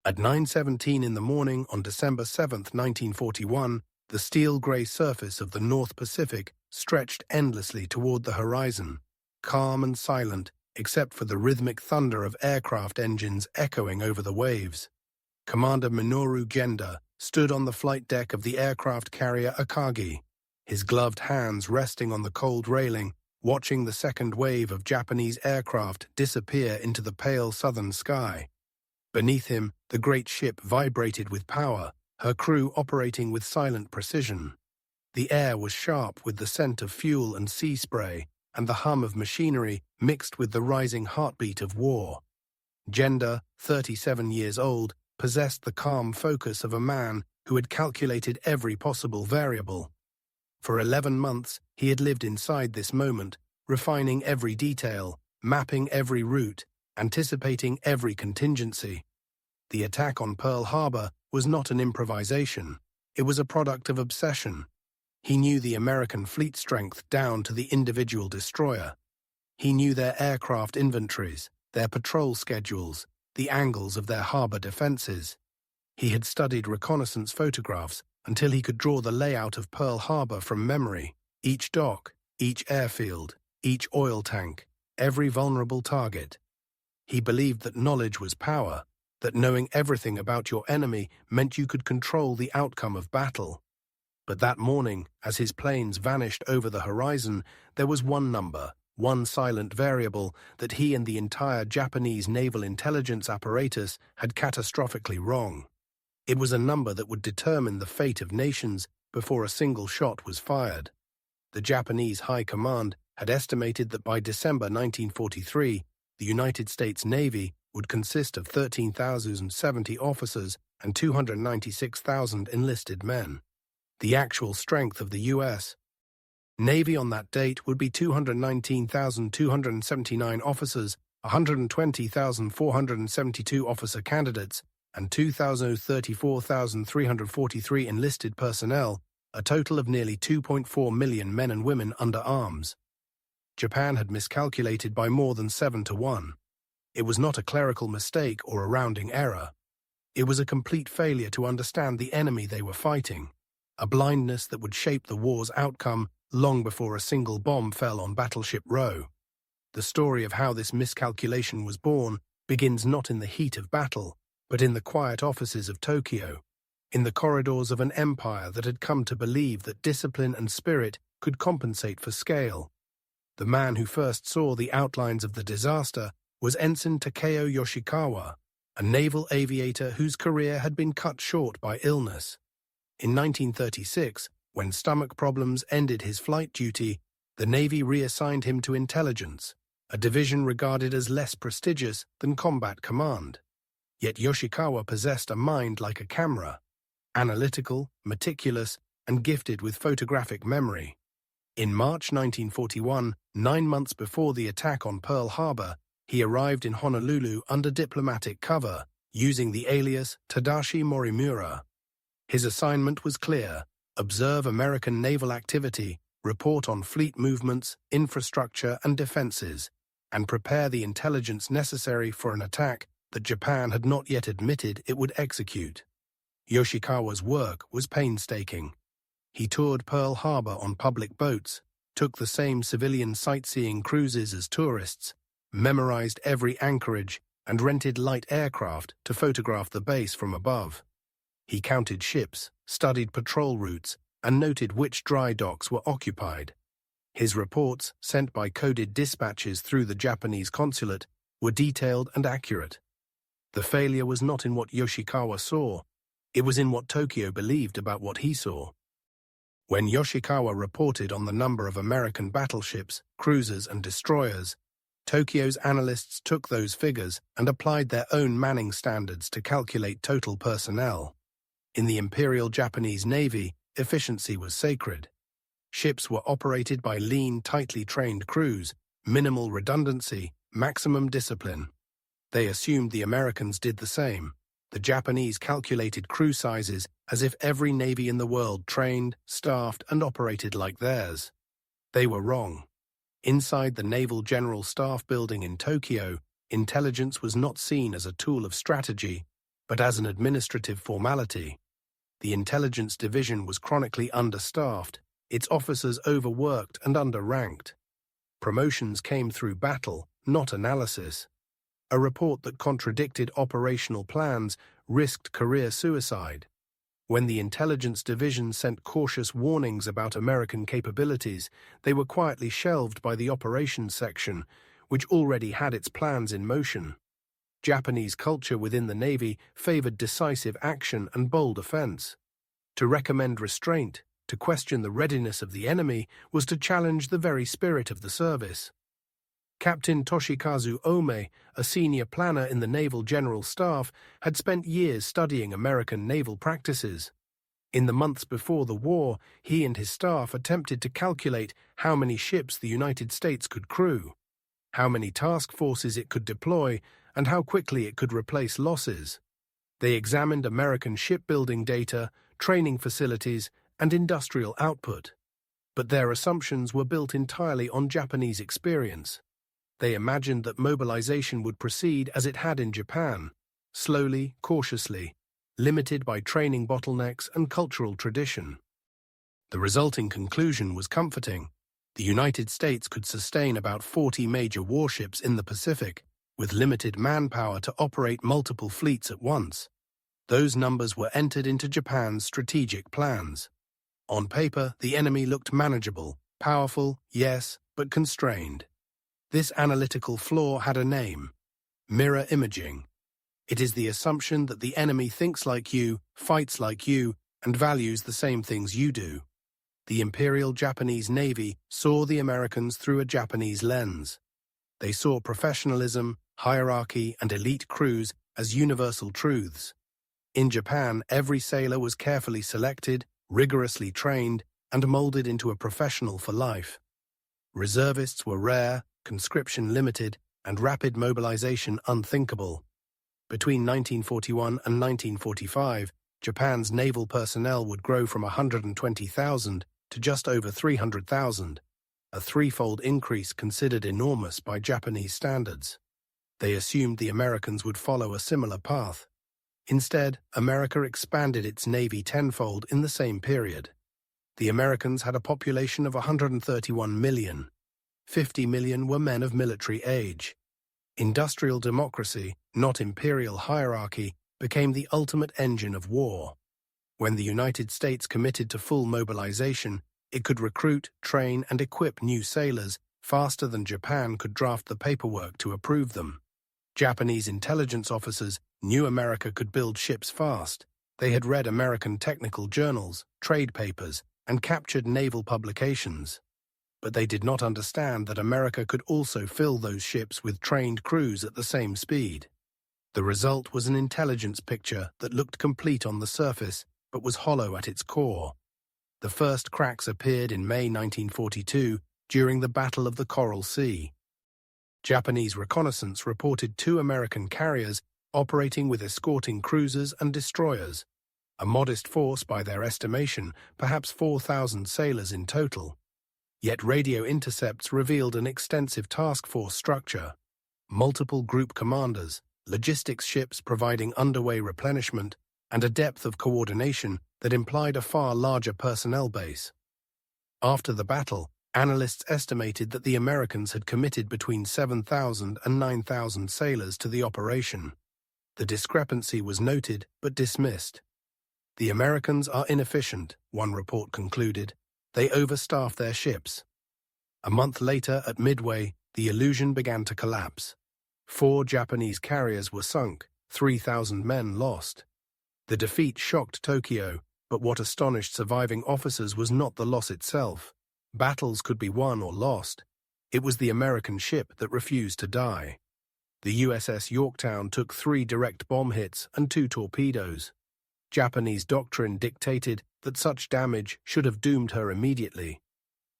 At 9:17 in the morning on December 7, 1941, the steel-grey surface of the North Pacific stretched endlessly toward the horizon, calm and silent except for the rhythmic thunder of aircraft engines echoing over the waves. Commander Minoru Genda stood on the flight deck of the aircraft carrier Akagi, his gloved hands resting on the cold railing, watching the second wave of Japanese aircraft disappear into the pale southern sky. Beneath him, the great ship vibrated with power, her crew operating with silent precision. The air was sharp with the scent of fuel and sea spray, and the hum of machinery mixed with the rising heartbeat of war. Genda, 37 years old, possessed the calm focus of a man who had calculated every possible variable. For 11 months, he had lived inside this moment, refining every detail, mapping every route, anticipating every contingency. The attack on Pearl Harbor was not an improvisation. It was a product of obsession. He knew the American fleet strength down to the individual destroyer. He knew their aircraft inventories, their patrol schedules, the angles of their harbor defenses. He had studied reconnaissance photographs until he could draw the layout of Pearl Harbor from memory, each dock, each airfield, each oil tank, every vulnerable target. He believed that knowledge was power, that knowing everything about your enemy meant you could control the outcome of battle. But that morning, as his planes vanished over the horizon, there was one number, one silent variable that he and the entire Japanese naval intelligence apparatus had catastrophically wrong. It was a number that would determine the fate of nations before a single shot was fired. The Japanese High Command had estimated that by December 1943, the United States Navy would consist of 13,070 officers and 296,000 enlisted men. The actual strength of the U.S. Navy on that date would be 219,279 officers, 120,472 officer candidates, and 234,343 enlisted personnel, a total of nearly 2.4 million men and women under arms. Japan had miscalculated by more than 7-1. It was not a clerical mistake or a rounding error. It was a complete failure to understand the enemy they were fighting, a blindness that would shape the war's outcome long before a single bomb fell on Battleship Row. The story of how this miscalculation was born begins not in the heat of battle, but in the quiet offices of Tokyo, in the corridors of an empire that had come to believe that discipline and spirit could compensate for scale. The man who first saw the outlines of the disaster was Ensign Takeo Yoshikawa, a naval aviator whose career had been cut short by illness. In 1936, when stomach problems ended his flight duty, the Navy reassigned him to intelligence, a division regarded as less prestigious than combat command. Yet Yoshikawa possessed a mind like a camera, analytical, meticulous, and gifted with photographic memory. In March 1941, 9 months before the attack on Pearl Harbor, he arrived in Honolulu under diplomatic cover, using the alias Tadashi Morimura. His assignment was clear: observe American naval activity, report on fleet movements, infrastructure, and defenses, and prepare the intelligence necessary for an attack that Japan had not yet admitted it would execute. Yoshikawa's work was painstaking. He toured Pearl Harbor on public boats, took the same civilian sightseeing cruises as tourists, memorized every anchorage, and rented light aircraft to photograph the base from above. He counted ships, studied patrol routes, and noted which dry docks were occupied. His reports, sent by coded dispatches through the Japanese consulate, were detailed and accurate. The failure was not in what Yoshikawa saw, it was in what Tokyo believed about what he saw. When Yoshikawa reported on the number of American battleships, cruisers, and destroyers, Tokyo's analysts took those figures and applied their own manning standards to calculate total personnel. In the Imperial Japanese Navy, efficiency was sacred. Ships were operated by lean, tightly trained crews, minimal redundancy, maximum discipline. They assumed the Americans did the same. The Japanese calculated crew sizes as if every navy in the world trained, staffed, and operated like theirs. They were wrong. Inside the Naval General Staff building in Tokyo, intelligence was not seen as a tool of strategy, but as an administrative formality. The intelligence division was chronically understaffed, its officers overworked and underranked. Promotions came through battle, not analysis. A report that contradicted operational plans risked career suicide. When the intelligence division sent cautious warnings about American capabilities, they were quietly shelved by the operations section, which already had its plans in motion. Japanese culture within the Navy favored decisive action and bold offense. To recommend restraint, to question the readiness of the enemy, was to challenge the very spirit of the service. Captain Toshikazu Ome, a senior planner in the Naval General Staff, had spent years studying American naval practices. In the months before the war, he and his staff attempted to calculate how many ships the United States could crew, how many task forces it could deploy, and how quickly it could replace losses. They examined American shipbuilding data, training facilities, and industrial output. But their assumptions were built entirely on Japanese experience. They imagined that mobilization would proceed as it had in Japan, slowly, cautiously, limited by training bottlenecks and cultural tradition. The resulting conclusion was comforting. The United States could sustain about 40 major warships in the Pacific, with limited manpower to operate multiple fleets at once. Those numbers were entered into Japan's strategic plans. On paper, the enemy looked manageable, powerful, yes, but constrained. This analytical flaw had a name: mirror imaging. It is the assumption that the enemy thinks like you, fights like you, and values the same things you do. The Imperial Japanese Navy saw the Americans through a Japanese lens. They saw professionalism, hierarchy, and elite crews as universal truths. In Japan, every sailor was carefully selected, rigorously trained, and molded into a professional for life. Reservists were rare, conscription limited, and rapid mobilization unthinkable. Between 1941 and 1945, Japan's naval personnel would grow from 120,000 to just over 300,000, a threefold increase considered enormous by Japanese standards. They assumed the Americans would follow a similar path. Instead, America expanded its navy tenfold in the same period. The Americans had a population of 131 million. 50 million were men of military age. Industrial democracy, not imperial hierarchy, became the ultimate engine of war. When the United States committed to full mobilization, it could recruit, train, and equip new sailors faster than Japan could draft the paperwork to approve them. Japanese intelligence officers knew America could build ships fast. They had read American technical journals, trade papers, and captured naval publications. But they did not understand that America could also fill those ships with trained crews at the same speed. The result was an intelligence picture that looked complete on the surface, but was hollow at its core. The first cracks appeared in May 1942 during the Battle of the Coral Sea. Japanese reconnaissance reported 2 American carriers operating with escorting cruisers and destroyers, a modest force by their estimation, perhaps 4,000 sailors in total. Yet radio intercepts revealed an extensive task force structure, multiple group commanders, logistics ships providing underway replenishment, and a depth of coordination that implied a far larger personnel base. After the battle, analysts estimated that the Americans had committed between 7,000 and 9,000 sailors to the operation. The discrepancy was noted but dismissed. The Americans are inefficient, one report concluded. They overstaff their ships. A month later, at Midway, the illusion began to collapse. 4 Japanese carriers were sunk, 3,000 men lost. The defeat shocked Tokyo, but what astonished surviving officers was not the loss itself. Battles could be won or lost. It was the American ship that refused to die. The USS Yorktown took 3 direct bomb hits and 2 torpedoes. Japanese doctrine dictated that such damage should have doomed her immediately.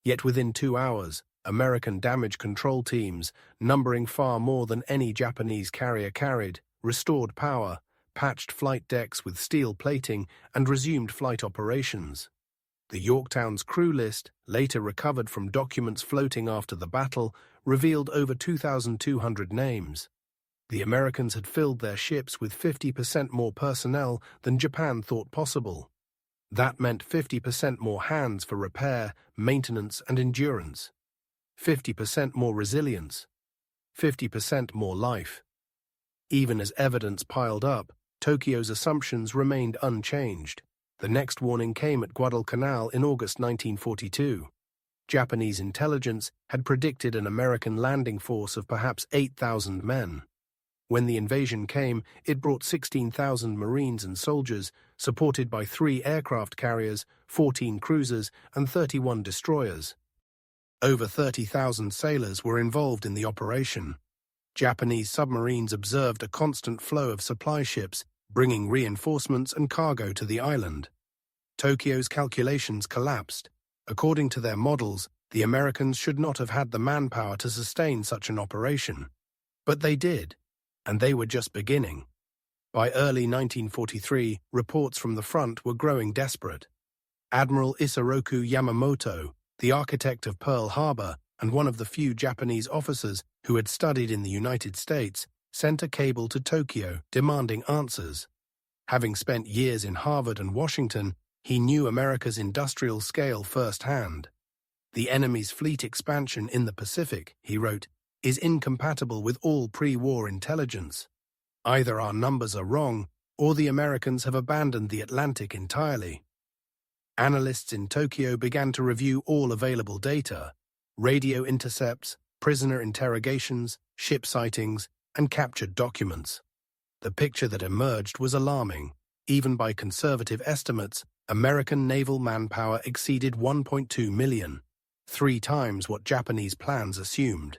Yet within 2 hours, American damage control teams, numbering far more than any Japanese carrier carried, restored power, patched flight decks with steel plating, and resumed flight operations. The Yorktown's crew list, later recovered from documents floating after the battle, revealed over 2,200 names. The Americans had filled their ships with 50% more personnel than Japan thought possible. That meant 50% more hands for repair, maintenance, and endurance. 50% more resilience. 50% more life. Even as evidence piled up, Tokyo's assumptions remained unchanged. The next warning came at Guadalcanal in August 1942. Japanese intelligence had predicted an American landing force of perhaps 8,000 men. When the invasion came, it brought 16,000 Marines and soldiers, supported by 3 aircraft carriers, 14 cruisers, and 31 destroyers. Over 30,000 sailors were involved in the operation. Japanese submarines observed a constant flow of supply ships, bringing reinforcements and cargo to the island. Tokyo's calculations collapsed. According to their models, the Americans should not have had the manpower to sustain such an operation. But they did. And they were just beginning. By early 1943, reports from the front were growing desperate. Admiral Isoroku Yamamoto, the architect of Pearl Harbor and one of the few Japanese officers who had studied in the United States, sent a cable to Tokyo demanding answers. Having spent years in Harvard and Washington, he knew America's industrial scale firsthand. The enemy's fleet expansion in the Pacific, he wrote, is incompatible with all pre-war intelligence. Either our numbers are wrong, or the Americans have abandoned the Atlantic entirely. Analysts in Tokyo began to review all available data: radio intercepts, prisoner interrogations, ship sightings, and captured documents. The picture that emerged was alarming. Even by conservative estimates, American naval manpower exceeded 1.2 million, 3 times what Japanese plans assumed.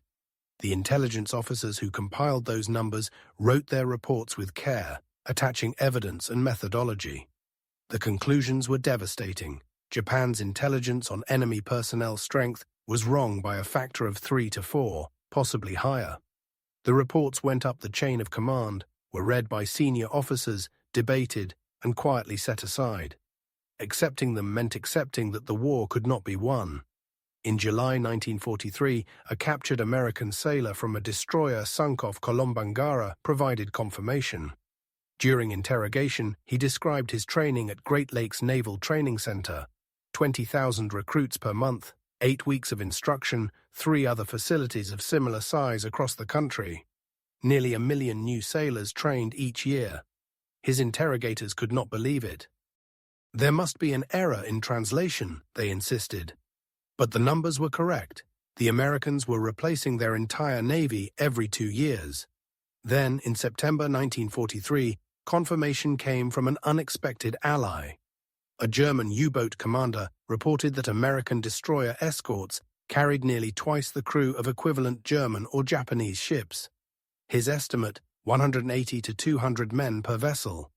The intelligence officers who compiled those numbers wrote their reports with care, attaching evidence and methodology. The conclusions were devastating. Japan's intelligence on enemy personnel strength was wrong by a factor of 3 to 4, possibly higher. The reports went up the chain of command, were read by senior officers, debated, and quietly set aside. Accepting them meant accepting that the war could not be won. In July 1943, a captured American sailor from a destroyer sunk off Kolombangara provided confirmation. During interrogation, he described his training at Great Lakes Naval Training Center: 20,000 recruits per month, 8 weeks of instruction, 3 other facilities of similar size across the country. Nearly 1 million new sailors trained each year. His interrogators could not believe it. There must be an error in translation, they insisted. But the numbers were correct. The Americans were replacing their entire navy every 2 years. Then, in September 1943, confirmation came from an unexpected ally. A German U-boat commander reported that American destroyer escorts carried nearly twice the crew of equivalent German or Japanese ships. His estimate, 180 to 200 men per vessel.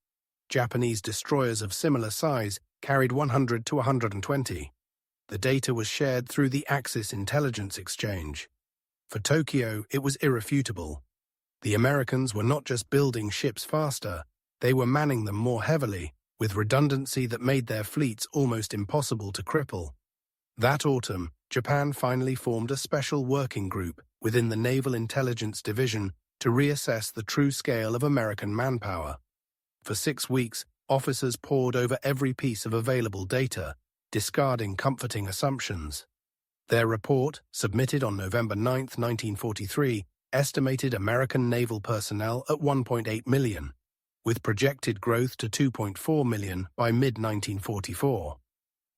Japanese destroyers of similar size carried 100 to 120. The data was shared through the Axis intelligence exchange. For Tokyo, it was irrefutable. The Americans were not just building ships faster, they were manning them more heavily, with redundancy that made their fleets almost impossible to cripple. That autumn, Japan finally formed a special working group within the Naval Intelligence Division to reassess the true scale of American manpower. For 6 weeks, officers pored over every piece of available data, discarding comforting assumptions. Their report, submitted on November 9, 1943, estimated American naval personnel at 1.8 million, with projected growth to 2.4 million by mid-1944.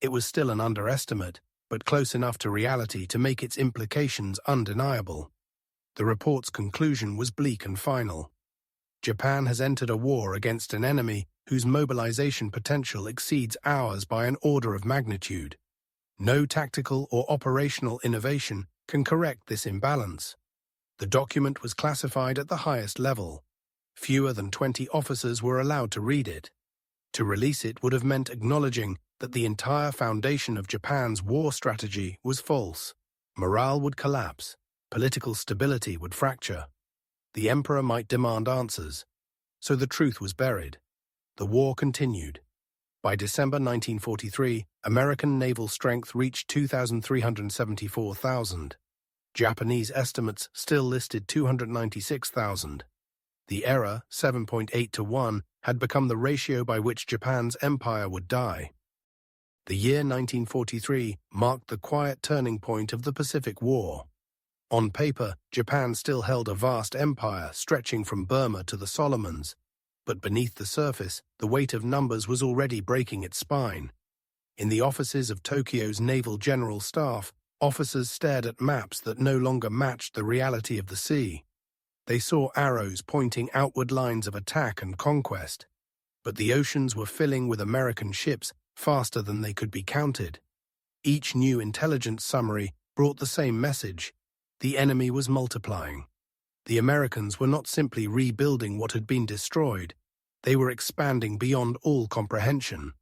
It was still an underestimate, but close enough to reality to make its implications undeniable. The report's conclusion was bleak and final. Japan has entered a war against an enemy whose mobilization potential exceeds ours by an order of magnitude. No tactical or operational innovation can correct this imbalance. The document was classified at the highest level. Fewer than 20 officers were allowed to read it. To release it would have meant acknowledging that the entire foundation of Japan's war strategy was false. Morale would collapse. Political stability would fracture. The emperor might demand answers. So the truth was buried. The war continued. By December 1943, American naval strength reached 2,374,000. Japanese estimates still listed 296,000. The error, 7.8 to 1, had become the ratio by which Japan's empire would die. The year 1943 marked the quiet turning point of the Pacific War. On paper, Japan still held a vast empire stretching from Burma to the Solomons, but beneath the surface, the weight of numbers was already breaking its spine. In the offices of Tokyo's Naval General Staff, officers stared at maps that no longer matched the reality of the sea. They saw arrows pointing outward lines of attack and conquest, but the oceans were filling with American ships faster than they could be counted. Each new intelligence summary brought the same message: the enemy was multiplying. The Americans were not simply rebuilding what had been destroyed, they were expanding beyond all comprehension.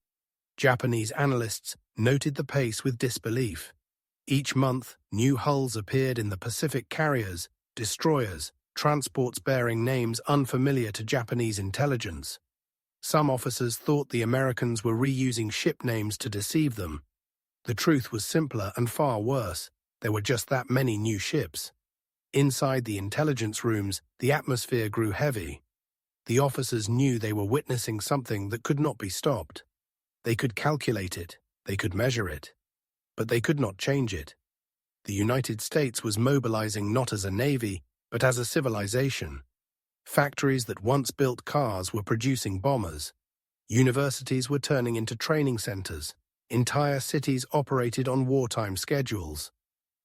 Japanese analysts noted the pace with disbelief. Each month, new hulls appeared in the Pacific: carriers, destroyers, transports bearing names unfamiliar to Japanese intelligence. Some officers thought the Americans were reusing ship names to deceive them. The truth was simpler and far worse: there were just that many new ships. Inside the intelligence rooms, the atmosphere grew heavy. The officers knew they were witnessing something that could not be stopped. They could calculate it, they could measure it, but they could not change it. The United States was mobilizing not as a navy, but as a civilization. Factories that once built cars were producing bombers. Universities were turning into training centers. Entire cities operated on wartime schedules.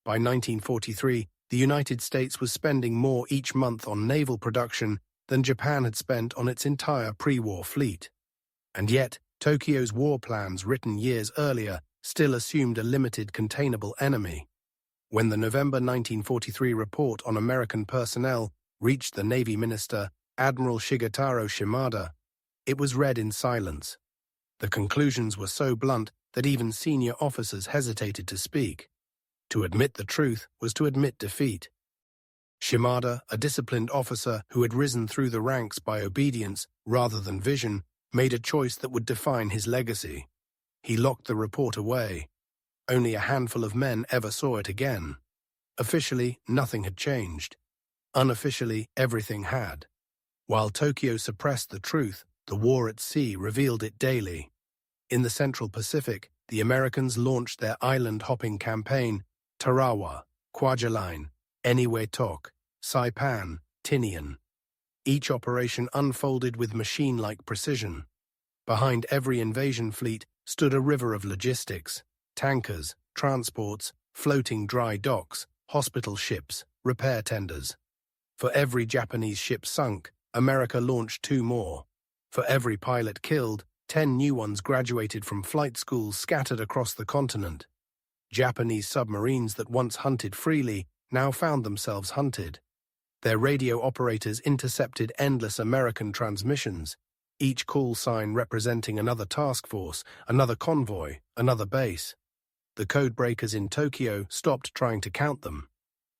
By 1943, the United States was spending more each month on naval production than Japan had spent on its entire pre-war fleet. And yet, Tokyo's war plans written years earlier still assumed a limited containable enemy. When the November 1943 report on American personnel reached the Navy Minister, Admiral Shigetaro Shimada, it was read in silence. The conclusions were so blunt that even senior officers hesitated to speak. To admit the truth was to admit defeat. Shimada, a disciplined officer who had risen through the ranks by obedience rather than vision, made a choice that would define his legacy. He locked the report away. Only a handful of men ever saw it again. Officially, nothing had changed. Unofficially, everything had. While Tokyo suppressed the truth, the war at sea revealed it daily. In the Central Pacific, the Americans launched their island-hopping campaign: Tarawa, Kwajalein, Eniwetok, Saipan, Tinian. Each operation unfolded with machine-like precision. Behind every invasion fleet stood a river of logistics: tankers, transports, floating dry docks, hospital ships, repair tenders. For every Japanese ship sunk, America launched 2 more. For every pilot killed, 10 new ones graduated from flight schools scattered across the continent. Japanese submarines that once hunted freely now found themselves hunted. Their radio operators intercepted endless American transmissions, each call sign representing another task force, another convoy, another base. The codebreakers in Tokyo stopped trying to count them.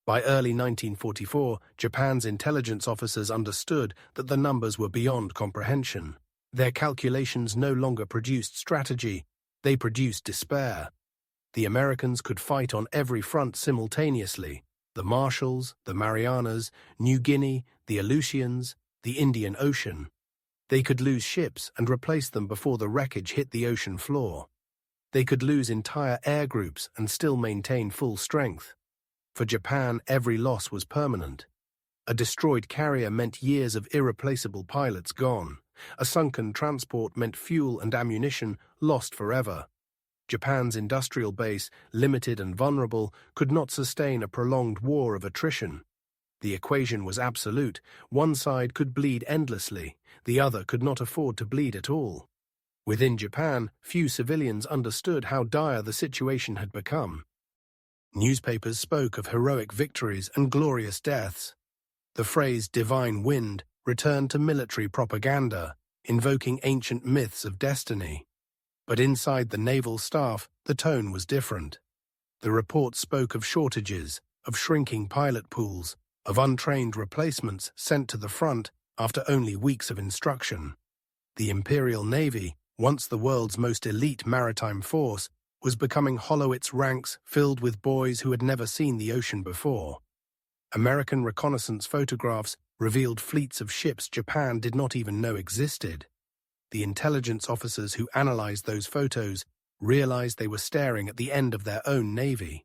By early 1944, Japan's intelligence officers understood that the numbers were beyond comprehension. Their calculations no longer produced strategy, they produced despair. The Americans could fight on every front simultaneously: the Marshalls, the Marianas, New Guinea, the Aleutians, the Indian Ocean. They could lose ships and replace them before the wreckage hit the ocean floor. They could lose entire air groups and still maintain full strength. For Japan, every loss was permanent. A destroyed carrier meant years of irreplaceable pilots gone. A sunken transport meant fuel and ammunition lost forever. Japan's industrial base, limited and vulnerable, could not sustain a prolonged war of attrition. The equation was absolute: one side could bleed endlessly, the other could not afford to bleed at all. Within Japan, few civilians understood how dire the situation had become. Newspapers spoke of heroic victories and glorious deaths. The phrase "divine wind" returned to military propaganda, invoking ancient myths of destiny. But inside the naval staff, the tone was different. The reports spoke of shortages, of shrinking pilot pools, of untrained replacements sent to the front after only weeks of instruction. The Imperial Navy, once the world's most elite maritime force, was becoming hollow, its ranks filled with boys who had never seen the ocean before. American reconnaissance photographs revealed fleets of ships Japan did not even know existed. The intelligence officers who analyzed those photos realized they were staring at the end of their own navy.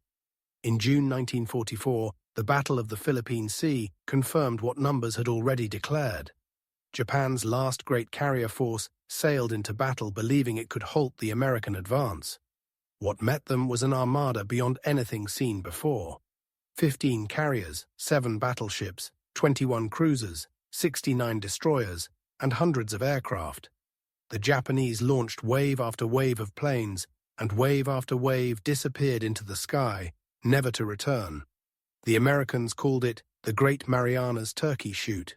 In June 1944, the Battle of the Philippine Sea confirmed what numbers had already declared. Japan's last great carrier force sailed into battle believing it could halt the American advance. What met them was an armada beyond anything seen before. 15 carriers, 7 battleships, 21 cruisers, 69 destroyers, and hundreds of aircraft. The Japanese launched wave after wave of planes, and wave after wave disappeared into the sky, never to return. The Americans called it the Great Marianas Turkey Shoot.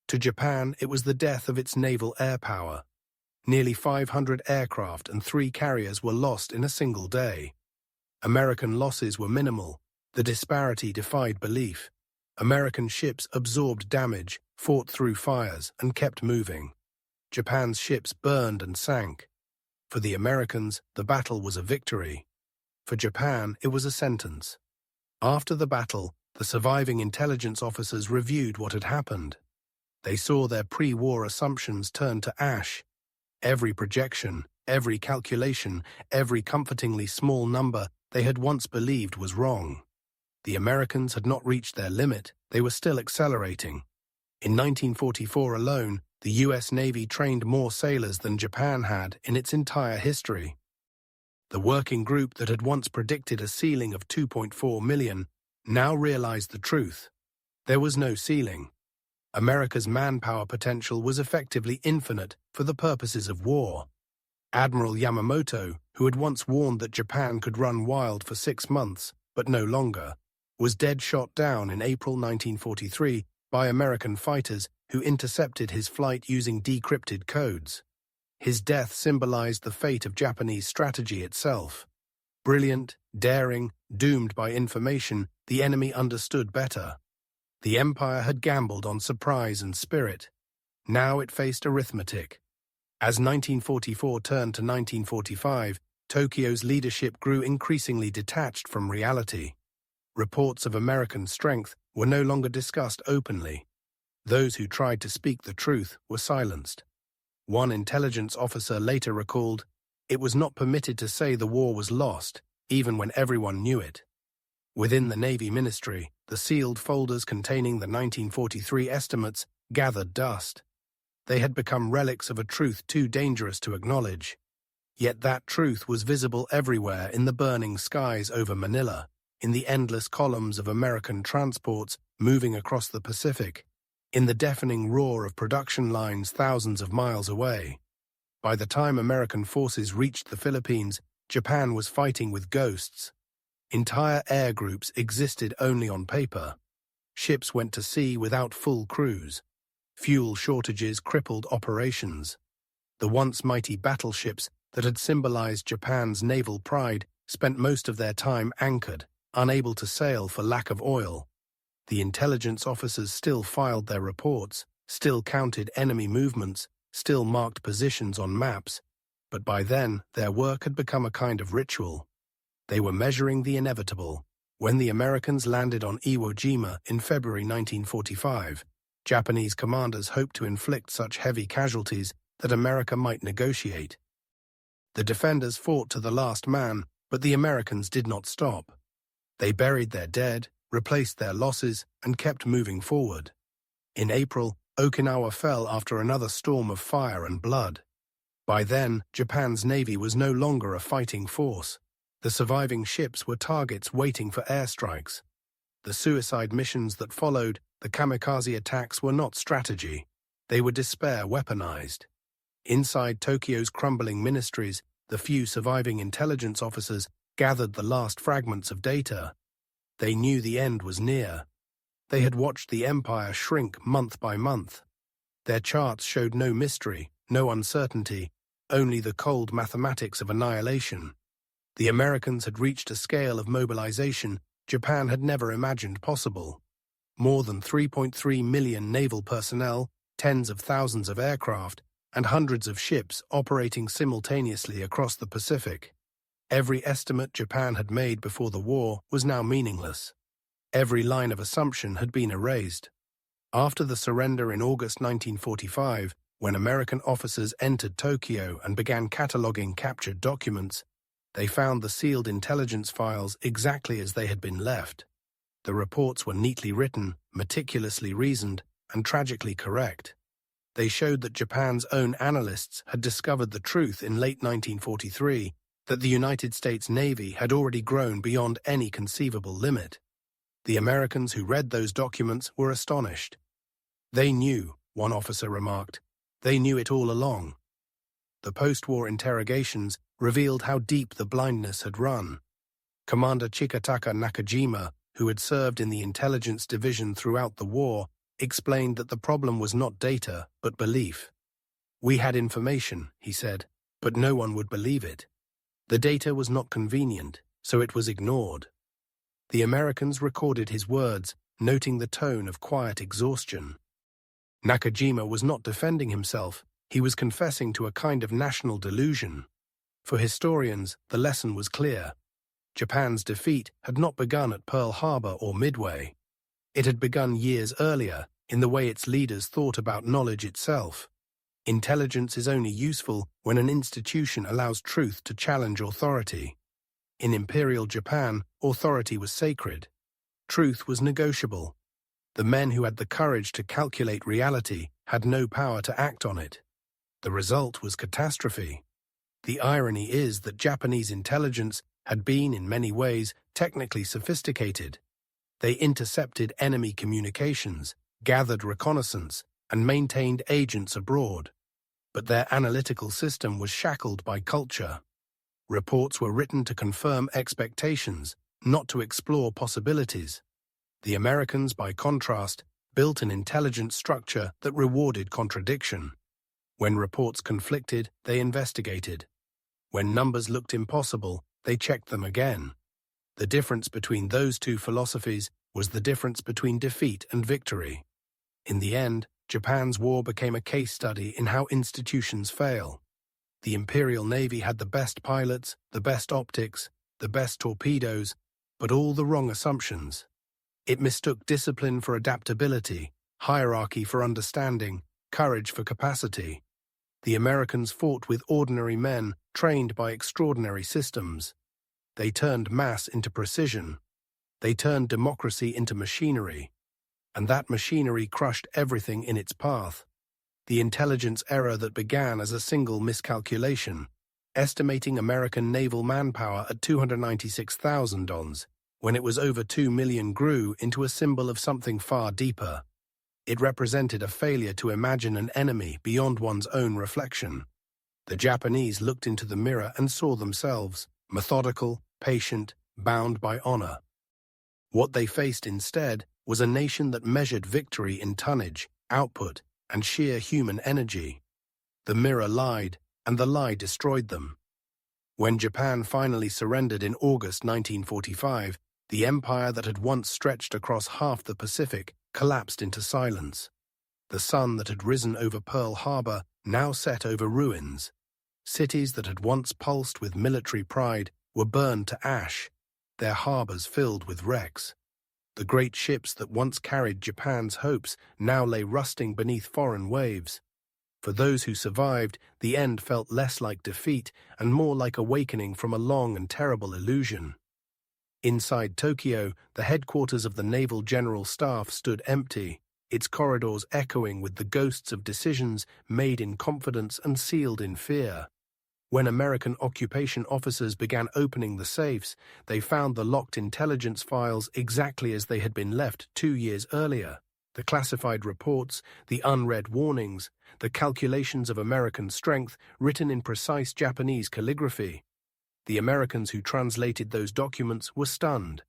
To Japan, it was the death of its naval air power. Nearly 500 aircraft and 3 carriers were lost in a single day. American losses were minimal. The disparity defied belief. American ships absorbed damage, fought through fires, and kept moving. Japan's ships burned and sank. For the Americans, the battle was a victory. For Japan, it was a sentence. After the battle, the surviving intelligence officers reviewed what had happened. They saw their pre-war assumptions turn to ash. Every projection, every calculation, every comfortingly small number they had once believed was wrong. The Americans had not reached their limit, they were still accelerating. In 1944 alone, the U.S. Navy trained more sailors than Japan had in its entire history. The working group that had once predicted a ceiling of 2.4 million now realized the truth. There was no ceiling. America's manpower potential was effectively infinite for the purposes of war. Admiral Yamamoto, who had once warned that Japan could run wild for 6 months, but no longer, was dead shot down in April 1943 by American fighters who intercepted his flight using decrypted codes. His death symbolized the fate of Japanese strategy itself. Brilliant, daring, doomed by information, the enemy understood better. The empire had gambled on surprise and spirit. Now it faced arithmetic. As 1944 turned to 1945, Tokyo's leadership grew increasingly detached from reality. Reports of American strength were no longer discussed openly. Those who tried to speak the truth were silenced. One intelligence officer later recalled, "It was not permitted to say the war was lost, even when everyone knew it." Within the Navy Ministry, the sealed folders containing the 1943 estimates gathered dust. They had become relics of a truth too dangerous to acknowledge. Yet that truth was visible everywhere in the burning skies over Manila, in the endless columns of American transports moving across the Pacific, in the deafening roar of production lines thousands of miles away. By the time American forces reached the Philippines, Japan was fighting with ghosts. Entire air groups existed only on paper. Ships went to sea without full crews. Fuel shortages crippled operations. The once mighty battleships that had symbolized Japan's naval pride spent most of their time anchored, unable to sail for lack of oil. The intelligence officers still filed their reports, still counted enemy movements, still marked positions on maps, but by then their work had become a kind of ritual. They were measuring the inevitable. When the Americans landed on Iwo Jima in February 1945, Japanese commanders hoped to inflict such heavy casualties that America might negotiate. The defenders fought to the last man, but the Americans did not stop. They buried their dead, replaced their losses, and kept moving forward. In April, Okinawa fell after another storm of fire and blood. By then, Japan's navy was no longer a fighting force. The surviving ships were targets waiting for airstrikes. The suicide missions that followed, the kamikaze attacks, were not strategy. They were despair weaponized. Inside Tokyo's crumbling ministries, the few surviving intelligence officers gathered the last fragments of data. They knew the end was near. They had watched the empire shrink month by month. Their charts showed no mystery, no uncertainty, only the cold mathematics of annihilation. The Americans had reached a scale of mobilization Japan had never imagined possible. More than 3.3 million naval personnel, tens of thousands of aircraft, and hundreds of ships operating simultaneously across the Pacific. Every estimate Japan had made before the war was now meaningless. Every line of assumption had been erased. After the surrender in August 1945, when American officers entered Tokyo and began cataloging captured documents, they found the sealed intelligence files exactly as they had been left. The reports were neatly written, meticulously reasoned, and tragically correct. They showed that Japan's own analysts had discovered the truth in late 1943, that the United States Navy had already grown beyond any conceivable limit. The Americans who read those documents were astonished. They knew, one officer remarked, they knew it all along. The post-war interrogations revealed how deep the blindness had run. Commander Chikataka Nakajima, who had served in the intelligence division throughout the war, explained that the problem was not data, but belief. "We had information," he said, "but no one would believe it. The data was not convenient, so it was ignored." The Americans recorded his words, noting the tone of quiet exhaustion. Nakajima was not defending himself, he was confessing to a kind of national delusion. For historians, the lesson was clear. Japan's defeat had not begun at Pearl Harbor or Midway. It had begun years earlier, in the way its leaders thought about knowledge itself. Intelligence is only useful when an institution allows truth to challenge authority. In Imperial Japan, authority was sacred. Truth was negotiable. The men who had the courage to calculate reality had no power to act on it. The result was catastrophe. The irony is that Japanese intelligence had been, in many ways, technically sophisticated. They intercepted enemy communications, gathered reconnaissance, and maintained agents abroad. But their analytical system was shackled by culture. Reports were written to confirm expectations, not to explore possibilities. The Americans, by contrast, built an intelligence structure that rewarded contradiction. When reports conflicted, they investigated. When numbers looked impossible, they checked them again. The difference between those two philosophies was the difference between defeat and victory. In the end, Japan's war became a case study in how institutions fail. The Imperial Navy had the best pilots, the best optics, the best torpedoes, but all the wrong assumptions. It mistook discipline for adaptability, hierarchy for understanding, courage for capacity. The Americans fought with ordinary men trained by extraordinary systems. They turned mass into precision. They turned democracy into machinery. And that machinery crushed everything in its path. The intelligence error that began as a single miscalculation, estimating American naval manpower at 296,000 tons, when it was over 2 million, grew into a symbol of something far deeper. It represented a failure to imagine an enemy beyond one's own reflection. The Japanese looked into the mirror and saw themselves, methodical, patient, bound by honor. What they faced instead was a nation that measured victory in tonnage, output, and sheer human energy. The mirror lied, and the lie destroyed them. When Japan finally surrendered in August 1945, the empire that had once stretched across half the Pacific collapsed into silence. The sun that had risen over Pearl Harbor now set over ruins. Cities that had once pulsed with military pride were burned to ash, their harbors filled with wrecks. The great ships that once carried Japan's hopes now lay rusting beneath foreign waves. For those who survived, the end felt less like defeat and more like awakening from a long and terrible illusion. Inside Tokyo, the headquarters of the Naval General Staff stood empty, its corridors echoing with the ghosts of decisions made in confidence and sealed in fear. When American occupation officers began opening the safes, they found the locked intelligence files exactly as they had been left 2 years earlier. The classified reports, the unread warnings, the calculations of American strength written in precise Japanese calligraphy. The Americans who translated those documents were stunned.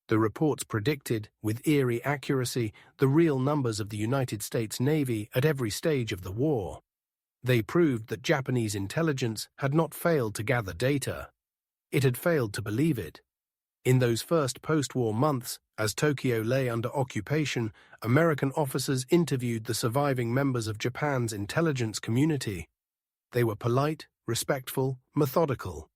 The reports predicted, with eerie accuracy, the real numbers of the United States Navy at every stage of the war. They proved that Japanese intelligence had not failed to gather data. It had failed to believe it. In those first post-war months, as Tokyo lay under occupation, American officers interviewed the surviving members of Japan's intelligence community. They were polite, respectful, methodical.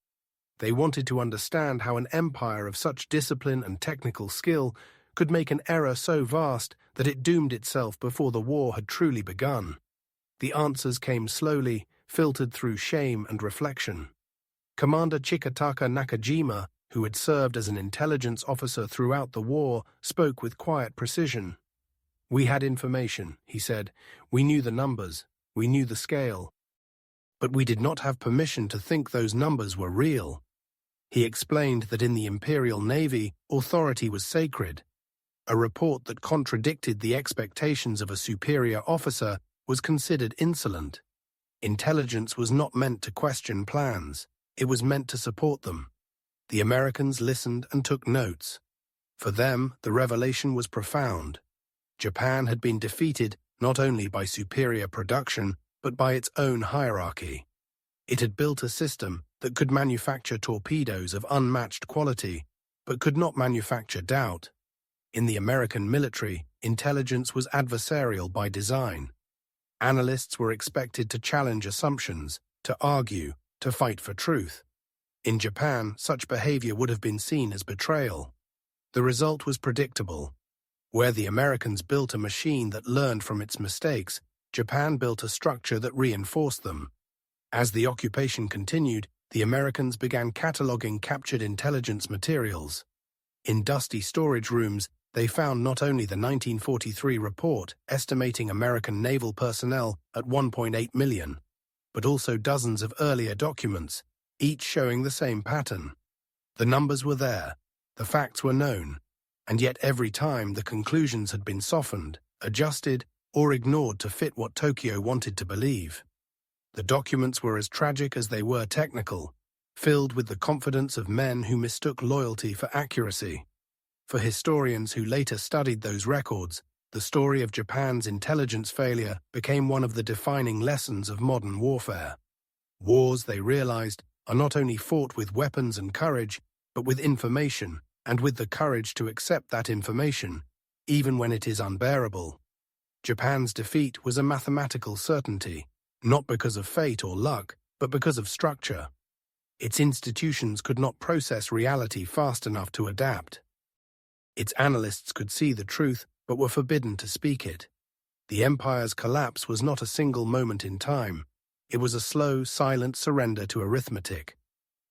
They wanted to understand how an empire of such discipline and technical skill could make an error so vast that it doomed itself before the war had truly begun. The answers came slowly, filtered through shame and reflection. Commander Chikataka Nakajima, who had served as an intelligence officer throughout the war, spoke with quiet precision. "We had information," he said. "We knew the numbers. We knew the scale. But we did not have permission to think those numbers were real." He explained that in the Imperial Navy, authority was sacred. A report that contradicted the expectations of a superior officer was considered insolent. Intelligence was not meant to question plans. It was meant to support them. The Americans listened and took notes. For them, the revelation was profound. Japan had been defeated not only by superior production, but by its own hierarchy. It had built a system that could manufacture torpedoes of unmatched quality, but could not manufacture doubt. In the American military, intelligence was adversarial by design. Analysts were expected to challenge assumptions, to argue, to fight for truth. In Japan, such behavior would have been seen as betrayal. The result was predictable. Where the Americans built a machine that learned from its mistakes, Japan built a structure that reinforced them. As the occupation continued, the Americans began cataloging captured intelligence materials. In dusty storage rooms, they found not only the 1943 report estimating American naval personnel at 1.8 million, but also dozens of earlier documents, each showing the same pattern. The numbers were there, the facts were known, and yet every time the conclusions had been softened, adjusted, or ignored to fit what Tokyo wanted to believe. The documents were as tragic as they were technical, filled with the confidence of men who mistook loyalty for accuracy. For historians who later studied those records, the story of Japan's intelligence failure became one of the defining lessons of modern warfare. Wars, they realized, are not only fought with weapons and courage, but with information, and with the courage to accept that information, even when it is unbearable. Japan's defeat was a mathematical certainty, not because of fate or luck, but because of structure. Its institutions could not process reality fast enough to adapt. Its analysts could see the truth, but were forbidden to speak it. The empire's collapse was not a single moment in time. It was a slow, silent surrender to arithmetic.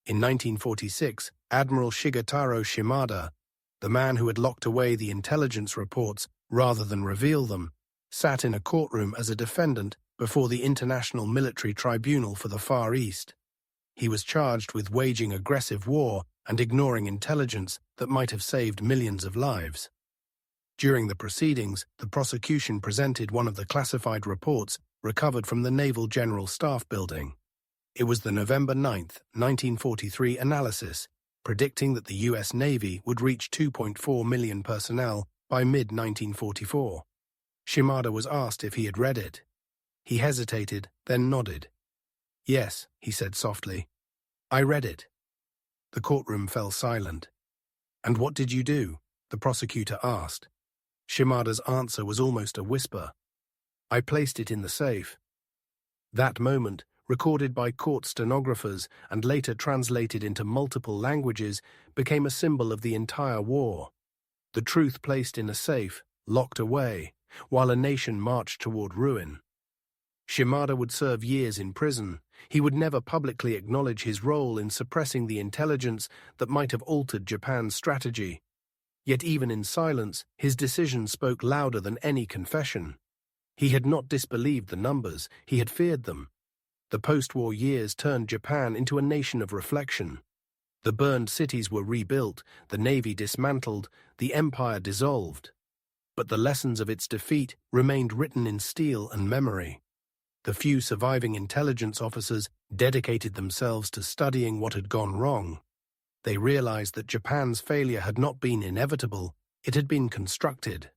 In 1946, Admiral Shigetaro Shimada, the man who had locked away the intelligence reports rather than reveal them, sat in a courtroom as a defendant before the International Military Tribunal for the Far East. He was charged with waging aggressive war and ignoring intelligence that might have saved millions of lives. During the proceedings, the prosecution presented one of the classified reports recovered from the Naval General Staff Building. It was the November 9, 1943 analysis, predicting that the U.S. Navy would reach 2.4 million personnel by mid-1944. Shimada was asked if he had read it. He hesitated, then nodded. "Yes," he said softly. "I read it." The courtroom fell silent. "And what did you do?" the prosecutor asked. Shimada's answer was almost a whisper. "I placed it in the safe." That moment, recorded by court stenographers and later translated into multiple languages, became a symbol of the entire war. The truth placed in a safe, locked away, while a nation marched toward ruin. Shimada would serve years in prison. He would never publicly acknowledge his role in suppressing the intelligence that might have altered Japan's strategy. Yet even in silence, his decision spoke louder than any confession. He had not disbelieved the numbers, he had feared them. The post-war years turned Japan into a nation of reflection. The burned cities were rebuilt, the navy dismantled, the empire dissolved. But the lessons of its defeat remained written in steel and memory. The few surviving intelligence officers dedicated themselves to studying what had gone wrong. They realized that Japan's failure had not been inevitable, it had been constructed.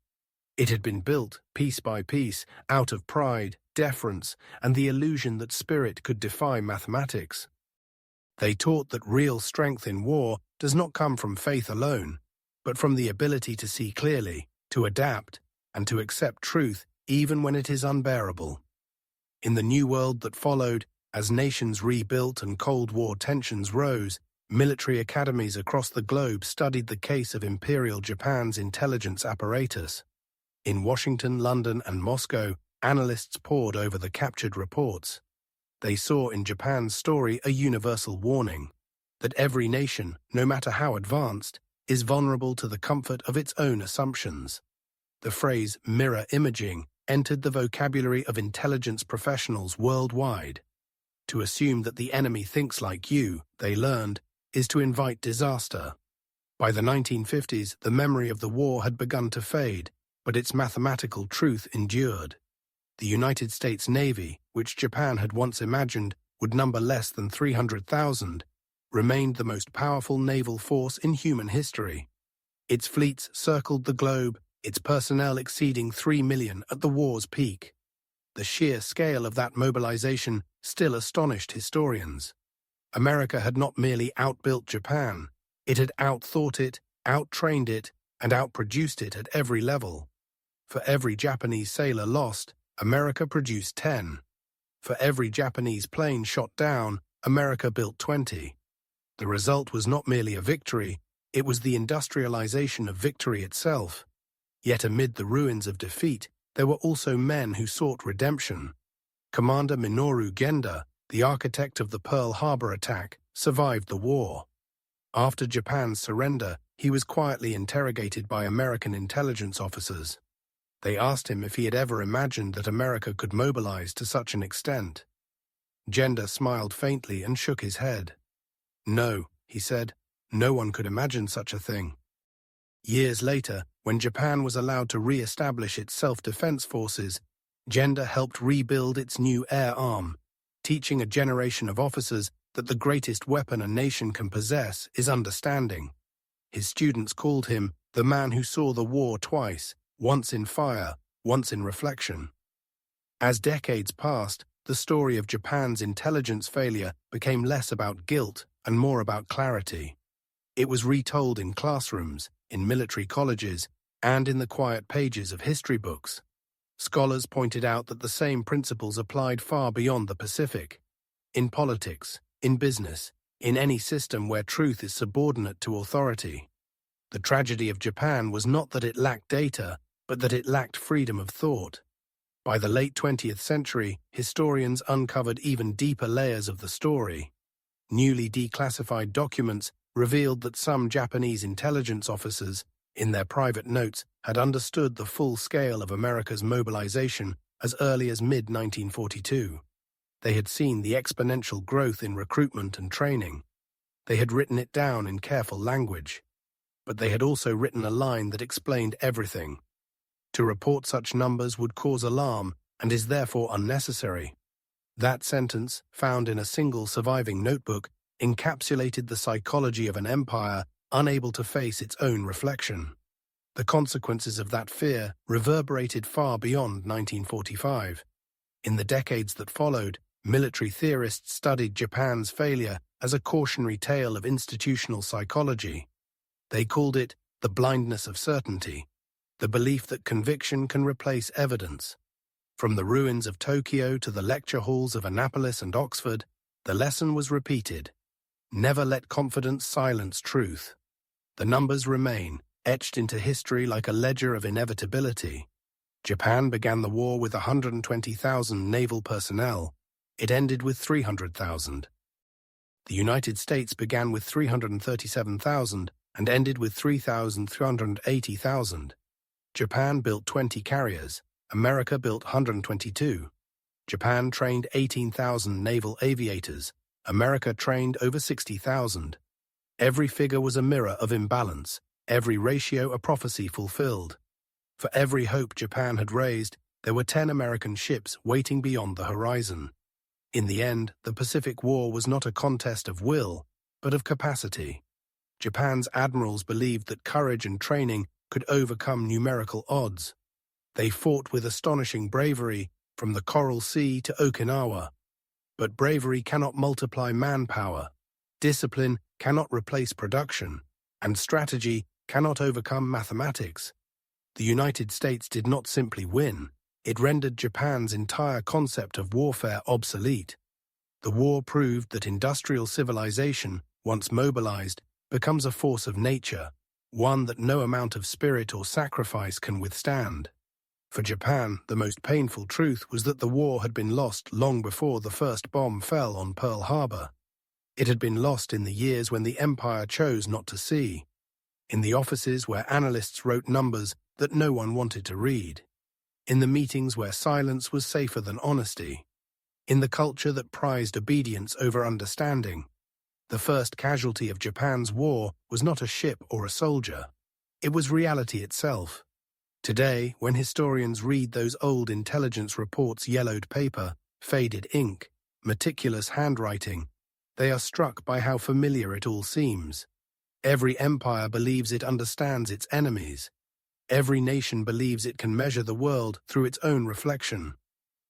It had been built, piece by piece, out of pride, deference, and the illusion that spirit could defy mathematics. They taught that real strength in war does not come from faith alone, but from the ability to see clearly, to adapt, and to accept truth even when it is unbearable. In the new world that followed, as nations rebuilt and Cold War tensions rose, military academies across the globe studied the case of Imperial Japan's intelligence apparatus. In Washington, London, and Moscow, analysts pored over the captured reports. They saw in Japan's story a universal warning that every nation, no matter how advanced, is vulnerable to the comfort of its own assumptions. The phrase mirror imaging entered the vocabulary of intelligence professionals worldwide. To assume that the enemy thinks like you, they learned, is to invite disaster. By the 1950s, the memory of the war had begun to fade, but its mathematical truth endured. The United States Navy, which Japan had once imagined would number less than 300,000, remained the most powerful naval force in human history. Its fleets circled the globe, its personnel exceeding 3 million at the war's peak. The sheer scale of that mobilization still astonished historians. America had not merely outbuilt Japan, it had outthought it, outtrained it, and outproduced it at every level. For every Japanese sailor lost, America produced 10. For every Japanese plane shot down, America built 20. The result was not merely a victory, it was the industrialization of victory itself. Yet amid the ruins of defeat, there were also men who sought redemption. Commander Minoru Genda, the architect of the Pearl Harbor attack, survived the war. After Japan's surrender, he was quietly interrogated by American intelligence officers. They asked him if he had ever imagined that America could mobilize to such an extent. Genda smiled faintly and shook his head. "No," he said, "no one could imagine such a thing." Years later, when Japan was allowed to re-establish its self-defense forces, Genda helped rebuild its new air arm, teaching a generation of officers that the greatest weapon a nation can possess is understanding. His students called him the man who saw the war twice, once in fire, once in reflection. As decades passed, the story of Japan's intelligence failure became less about guilt and more about clarity. It was retold in classrooms, in military colleges, and in the quiet pages of history books. Scholars pointed out that the same principles applied far beyond the Pacific. In politics, in business, in any system where truth is subordinate to authority. The tragedy of Japan was not that it lacked data, but that it lacked freedom of thought. By the late 20th century, historians uncovered even deeper layers of the story. Newly declassified documents revealed that some Japanese intelligence officers, in their private notes, had understood the full scale of America's mobilization as early as mid-1942. They had seen the exponential growth in recruitment and training. They had written it down in careful language. But they had also written a line that explained everything. To report such numbers would cause alarm and is therefore unnecessary. That sentence, found in a single surviving notebook, encapsulated the psychology of an empire unable to face its own reflection. The consequences of that fear reverberated far beyond 1945. In the decades that followed, military theorists studied Japan's failure as a cautionary tale of institutional psychology. They called it the blindness of certainty, the belief that conviction can replace evidence. From the ruins of Tokyo to the lecture halls of Annapolis and Oxford, the lesson was repeated. Never let confidence silence truth. The numbers remain, etched into history like a ledger of inevitability. Japan began the war with 120,000 naval personnel. It ended with 300,000. The United States began with 337,000 and ended with 380,000. Japan built 20 carriers. America built 122. Japan trained 18,000 naval aviators. America trained over 60,000. Every figure was a mirror of imbalance, every ratio a prophecy fulfilled. For every hope Japan had raised, there were 10 American ships waiting beyond the horizon. In the end, the Pacific War was not a contest of will, but of capacity. Japan's admirals believed that courage and training could overcome numerical odds. They fought with astonishing bravery from the Coral Sea to Okinawa. But bravery cannot multiply manpower, discipline cannot replace production, and strategy cannot overcome mathematics. The United States did not simply win, it rendered Japan's entire concept of warfare obsolete. The war proved that industrial civilization, once mobilized, becomes a force of nature, one that no amount of spirit or sacrifice can withstand. For Japan, the most painful truth was that the war had been lost long before the first bomb fell on Pearl Harbor. It had been lost in the years when the empire chose not to see, in the offices where analysts wrote numbers that no one wanted to read, in the meetings where silence was safer than honesty, in the culture that prized obedience over understanding. The first casualty of Japan's war was not a ship or a soldier. It was reality itself. Today, when historians read those old intelligence reports, yellowed paper, faded ink, meticulous handwriting, they are struck by how familiar it all seems. Every empire believes it understands its enemies. Every nation believes it can measure the world through its own reflection.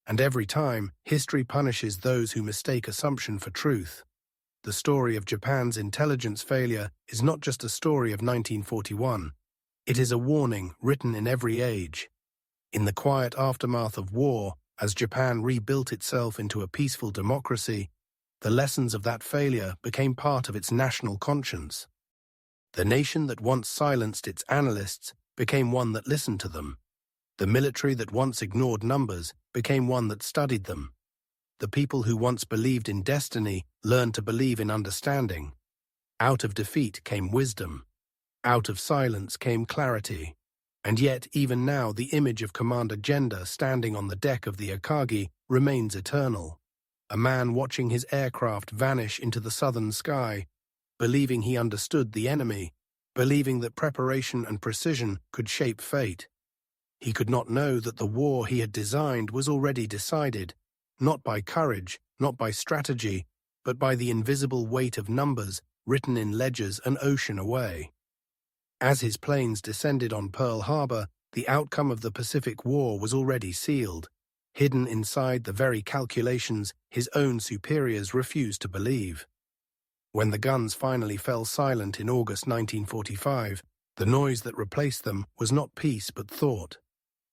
And every time, history punishes those who mistake assumption for truth. The story of Japan's intelligence failure is not just a story of 1941. It is a warning written in every age. In the quiet aftermath of war, as Japan rebuilt itself into a peaceful democracy, the lessons of that failure became part of its national conscience. The nation that once silenced its analysts became one that listened to them. The military that once ignored numbers became one that studied them. The people who once believed in destiny learned to believe in understanding. Out of defeat came wisdom. Out of silence came clarity. And yet, even now, the image of Commander Genda standing on the deck of the Akagi remains eternal. A man watching his aircraft vanish into the southern sky, believing he understood the enemy, believing that preparation and precision could shape fate. He could not know that the war he had designed was already decided, not by courage, not by strategy, but by the invisible weight of numbers written in ledgers an ocean away. As his planes descended on Pearl Harbor, the outcome of the Pacific War was already sealed, hidden inside the very calculations his own superiors refused to believe. When the guns finally fell silent in August 1945, the noise that replaced them was not peace but thought.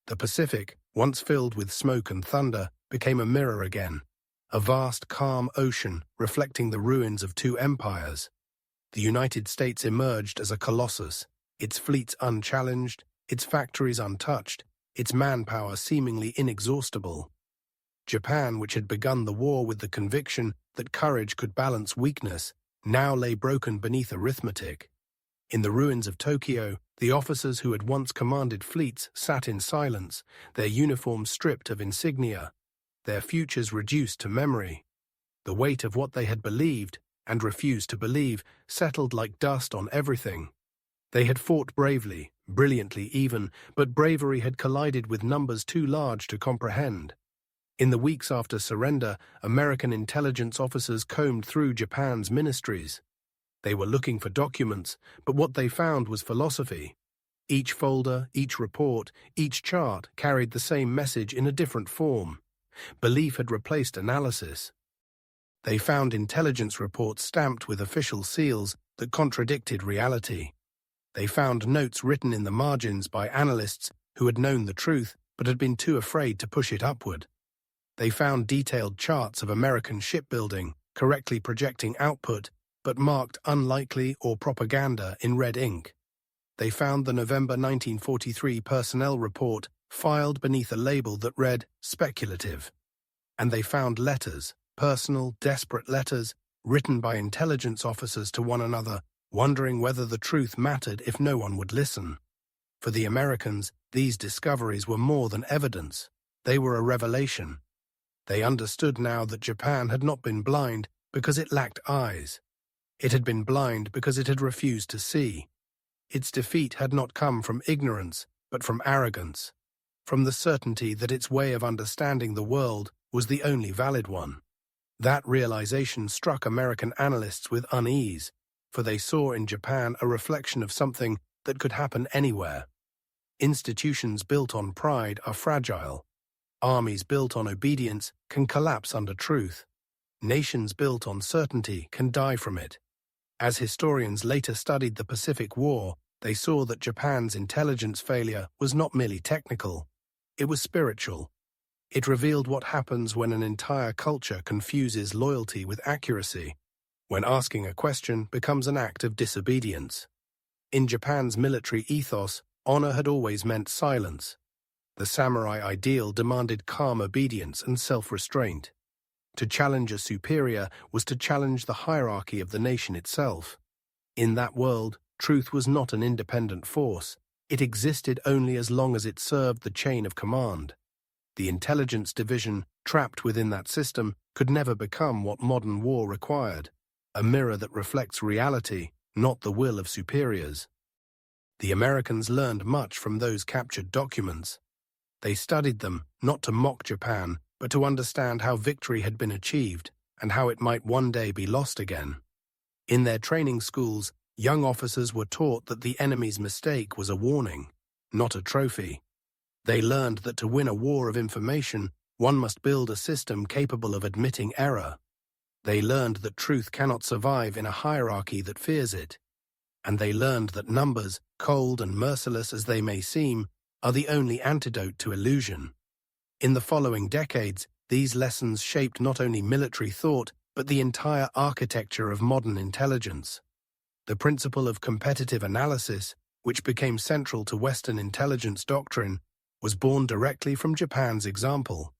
The Pacific, once filled with smoke and thunder, became a mirror again, a vast, calm ocean reflecting the ruins of two empires. The United States emerged as a colossus, its fleets unchallenged, its factories untouched, its manpower seemingly inexhaustible. Japan, which had begun the war with the conviction that courage could balance weakness, now lay broken beneath arithmetic. In the ruins of Tokyo, the officers who had once commanded fleets sat in silence, their uniforms stripped of insignia, their futures reduced to memory. The weight of what they had believed, and refused to believe, settled like dust on everything. They had fought bravely, brilliantly even, but bravery had collided with numbers too large to comprehend. In the weeks after surrender, American intelligence officers combed through Japan's ministries. They were looking for documents, but what they found was philosophy. Each folder, each report, each chart carried the same message in a different form. Belief had replaced analysis. They found intelligence reports stamped with official seals that contradicted reality. They found notes written in the margins by analysts who had known the truth but had been too afraid to push it upward. They found detailed charts of American shipbuilding, correctly projecting output, but marked unlikely or propaganda in red ink. They found the November 1943 personnel report filed beneath a label that read speculative. And they found letters, personal, desperate letters, written by intelligence officers to one another, wondering whether the truth mattered if no one would listen. For the Americans, these discoveries were more than evidence. They were a revelation. They understood now that Japan had not been blind because it lacked eyes. It had been blind because it had refused to see. Its defeat had not come from ignorance, but from arrogance, from the certainty that its way of understanding the world was the only valid one. That realization struck American analysts with unease, for they saw in Japan a reflection of something that could happen anywhere. Institutions built on pride are fragile. Armies built on obedience can collapse under truth. Nations built on certainty can die from it. As historians later studied the Pacific War, they saw that Japan's intelligence failure was not merely technical. It was spiritual. It revealed what happens when an entire culture confuses loyalty with accuracy, when asking a question becomes an act of disobedience. In Japan's military ethos, honor had always meant silence. The samurai ideal demanded calm obedience and self-restraint. To challenge a superior was to challenge the hierarchy of the nation itself. In that world, truth was not an independent force. It existed only as long as it served the chain of command. The intelligence division, trapped within that system, could never become what modern war required, a mirror that reflects reality, not the will of superiors. The Americans learned much from those captured documents. They studied them, not to mock Japan, but to understand how victory had been achieved and how it might one day be lost again. In their training schools, young officers were taught that the enemy's mistake was a warning, not a trophy. They learned that to win a war of information, one must build a system capable of admitting error. They learned that truth cannot survive in a hierarchy that fears it. And they learned that numbers, cold and merciless as they may seem, are the only antidote to illusion. In the following decades, these lessons shaped not only military thought, but the entire architecture of modern intelligence. The principle of competitive analysis, which became central to Western intelligence doctrine, was born directly from Japan's example.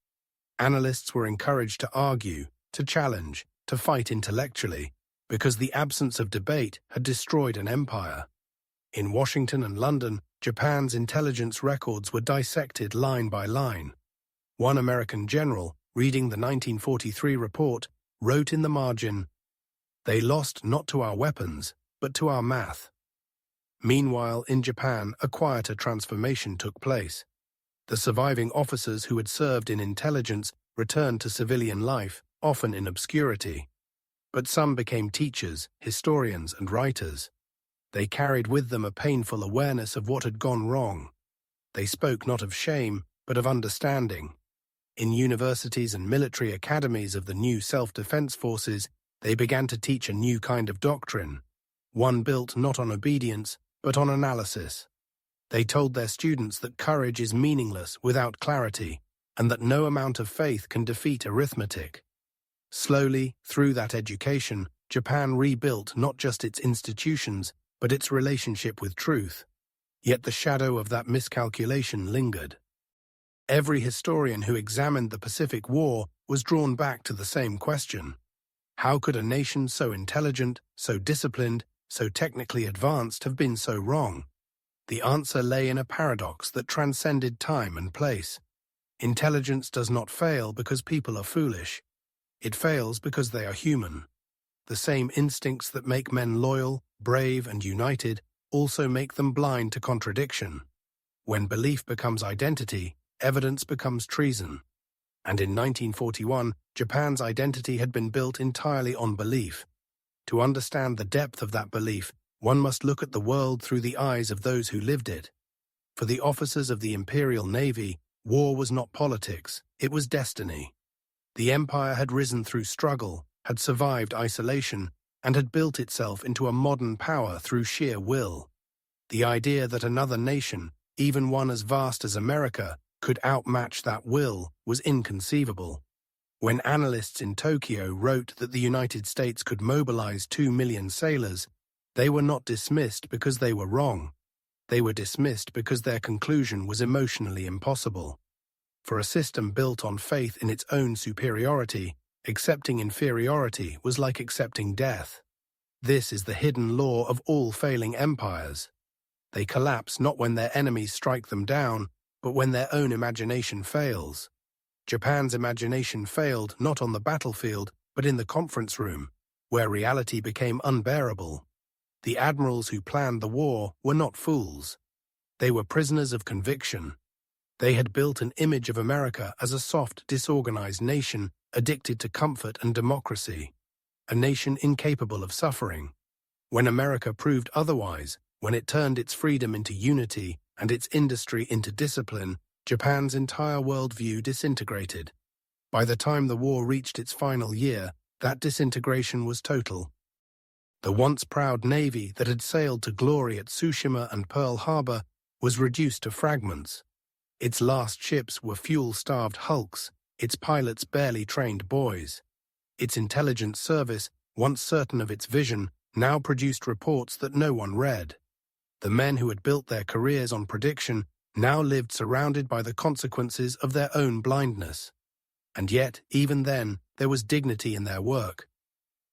Analysts were encouraged to argue, to challenge, to fight intellectually, because the absence of debate had destroyed an empire. In Washington and London, Japan's intelligence records were dissected line by line. One American general, reading the 1943 report, wrote in the margin, "They lost not to our weapons, but to our math." Meanwhile, in Japan, a quieter transformation took place. The surviving officers who had served in intelligence returned to civilian life, often in obscurity. But some became teachers, historians, and writers. They carried with them a painful awareness of what had gone wrong. They spoke not of shame, but of understanding. In universities and military academies of the new self-defense forces, they began to teach a new kind of doctrine, one built not on obedience, but on analysis. They told their students that courage is meaningless without clarity, and that no amount of faith can defeat arithmetic. Slowly, through that education, Japan rebuilt not just its institutions, but its relationship with truth. Yet the shadow of that miscalculation lingered. Every historian who examined the Pacific War was drawn back to the same question. How could a nation so intelligent, so disciplined, so technically advanced have been so wrong? The answer lay in a paradox that transcended time and place. Intelligence does not fail because people are foolish. It fails because they are human. The same instincts that make men loyal, brave, and united also make them blind to contradiction. When belief becomes identity, evidence becomes treason. And in 1941, Japan's identity had been built entirely on belief. To understand the depth of that belief, one must look at the world through the eyes of those who lived it. For the officers of the Imperial Navy, war was not politics, it was destiny. The empire had risen through struggle, had survived isolation, and had built itself into a modern power through sheer will. The idea that another nation, even one as vast as America, could outmatch that will was inconceivable. When analysts in Tokyo wrote that the United States could mobilize 2 million sailors, they were not dismissed because they were wrong. They were dismissed because their conclusion was emotionally impossible. For a system built on faith in its own superiority, accepting inferiority was like accepting death. This is the hidden law of all failing empires. They collapse not when their enemies strike them down, but when their own imagination fails. Japan's imagination failed not on the battlefield, but in the conference room, where reality became unbearable. The admirals who planned the war were not fools. They were prisoners of conviction. They had built an image of America as a soft, disorganized nation addicted to comfort and democracy, a nation incapable of suffering. When America proved otherwise, when it turned its freedom into unity and its industry into discipline, Japan's entire worldview disintegrated. By the time the war reached its final year, that disintegration was total. The once proud navy that had sailed to glory at Tsushima and Pearl Harbor was reduced to fragments. Its last ships were fuel-starved hulks, its pilots barely trained boys. Its intelligence service, once certain of its vision, now produced reports that no one read. The men who had built their careers on prediction now lived surrounded by the consequences of their own blindness. And yet, even then, there was dignity in their work.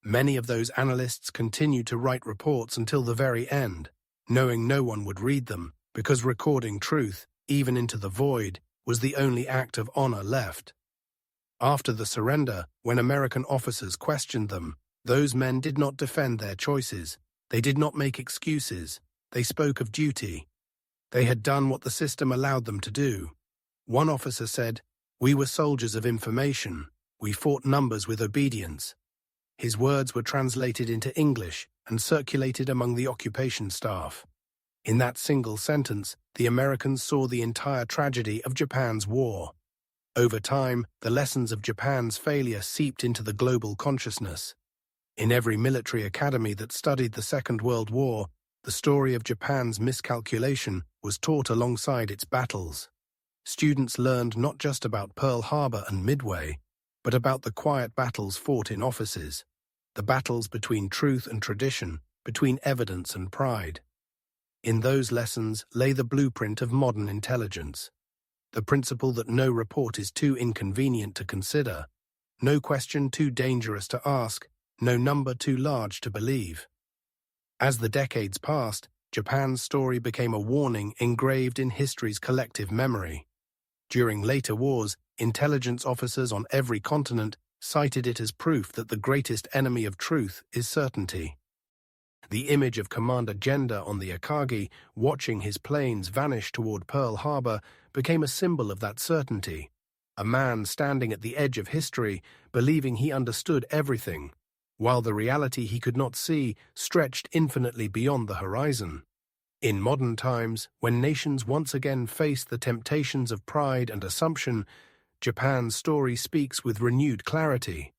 Many of those analysts continued to write reports until the very end, knowing no one would read them, because recording truth, even into the void, was the only act of honor left. After the surrender, when American officers questioned them, those men did not defend their choices. They did not make excuses. They spoke of duty. They had done what the system allowed them to do. One officer said, "We were soldiers of information. We fought numbers with obedience." His words were translated into English and circulated among the occupation staff. In that single sentence, the Americans saw the entire tragedy of Japan's war. Over time, the lessons of Japan's failure seeped into the global consciousness. In every military academy that studied the Second World War, the story of Japan's miscalculation was taught alongside its battles. Students learned not just about Pearl Harbor and Midway, but about the quiet battles fought in offices, the battles between truth and tradition, between evidence and pride. In those lessons lay the blueprint of modern intelligence, the principle that no report is too inconvenient to consider, no question too dangerous to ask, no number too large to believe. As the decades passed, Japan's story became a warning engraved in history's collective memory. During later wars, intelligence officers on every continent cited it as proof that the greatest enemy of truth is certainty. The image of Commander Genda on the Akagi, watching his planes vanish toward Pearl Harbor, became a symbol of that certainty. A man standing at the edge of history, believing he understood everything, while the reality he could not see stretched infinitely beyond the horizon. In modern times, when nations once again face the temptations of pride and assumption, Japan's story speaks with renewed clarity.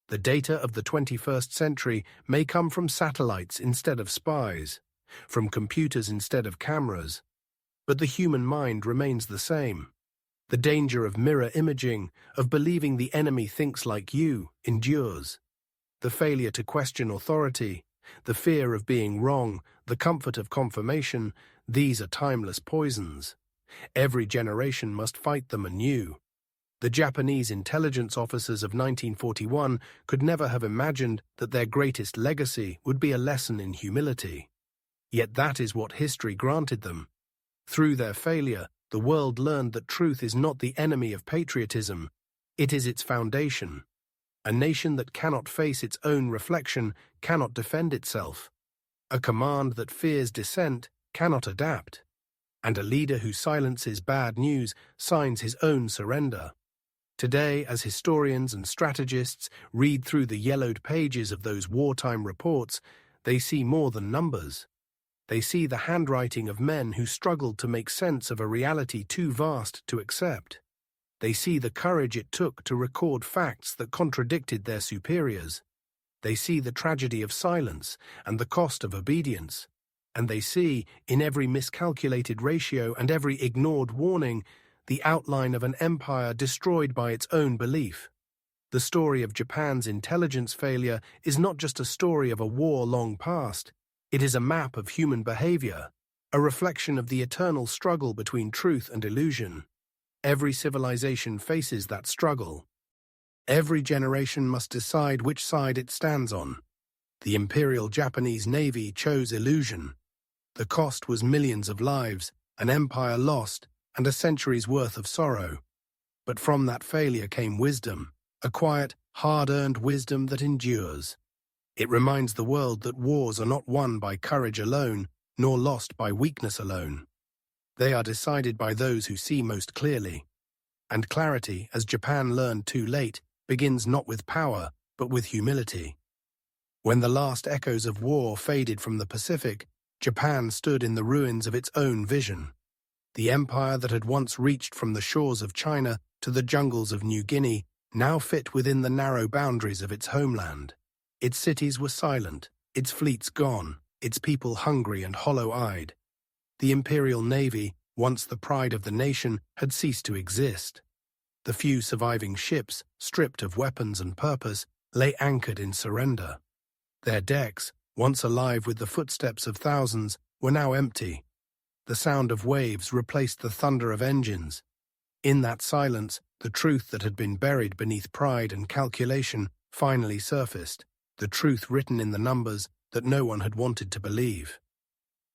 The data of the 21st century may come from satellites instead of spies, from computers instead of cameras, but the human mind remains the same. The danger of mirror imaging, of believing the enemy thinks like you, endures. The failure to question authority, the fear of being wrong, the comfort of confirmation, these are timeless poisons. Every generation must fight them anew. The Japanese intelligence officers of 1941 could never have imagined that their greatest legacy would be a lesson in humility. Yet that is what history granted them. Through their failure, the world learned that truth is not the enemy of patriotism, it is its foundation. A nation that cannot face its own reflection cannot defend itself. A command that fears dissent cannot adapt. And a leader who silences bad news signs his own surrender. Today, as historians and strategists read through the yellowed pages of those wartime reports, they see more than numbers. They see the handwriting of men who struggled to make sense of a reality too vast to accept. They see the courage it took to record facts that contradicted their superiors. They see the tragedy of silence and the cost of obedience. And they see, in every miscalculated ratio and every ignored warning, the outline of an empire destroyed by its own belief. The story of Japan's intelligence failure is not just a story of a war long past. It is a map of human behavior, a reflection of the eternal struggle between truth and illusion. Every civilization faces that struggle. Every generation must decide which side it stands on. The Imperial Japanese Navy chose illusion. The cost was millions of lives, an empire lost, and a century's worth of sorrow. But from that failure came wisdom, a quiet, hard-earned wisdom that endures. It reminds the world that wars are not won by courage alone, nor lost by weakness alone. They are decided by those who see most clearly. And clarity, as Japan learned too late, begins not with power, but with humility. When the last echoes of war faded from the Pacific, Japan stood in the ruins of its own vision. The empire that had once reached from the shores of China to the jungles of New Guinea now fit within the narrow boundaries of its homeland. Its cities were silent, its fleets gone, its people hungry and hollow-eyed. The Imperial Navy, once the pride of the nation, had ceased to exist. The few surviving ships, stripped of weapons and purpose, lay anchored in surrender. Their decks, once alive with the footsteps of thousands, were now empty. the sound of waves replaced the thunder of engines. In that silence, the truth that had been buried beneath pride and calculation finally surfaced, the truth written in the numbers that no one had wanted to believe.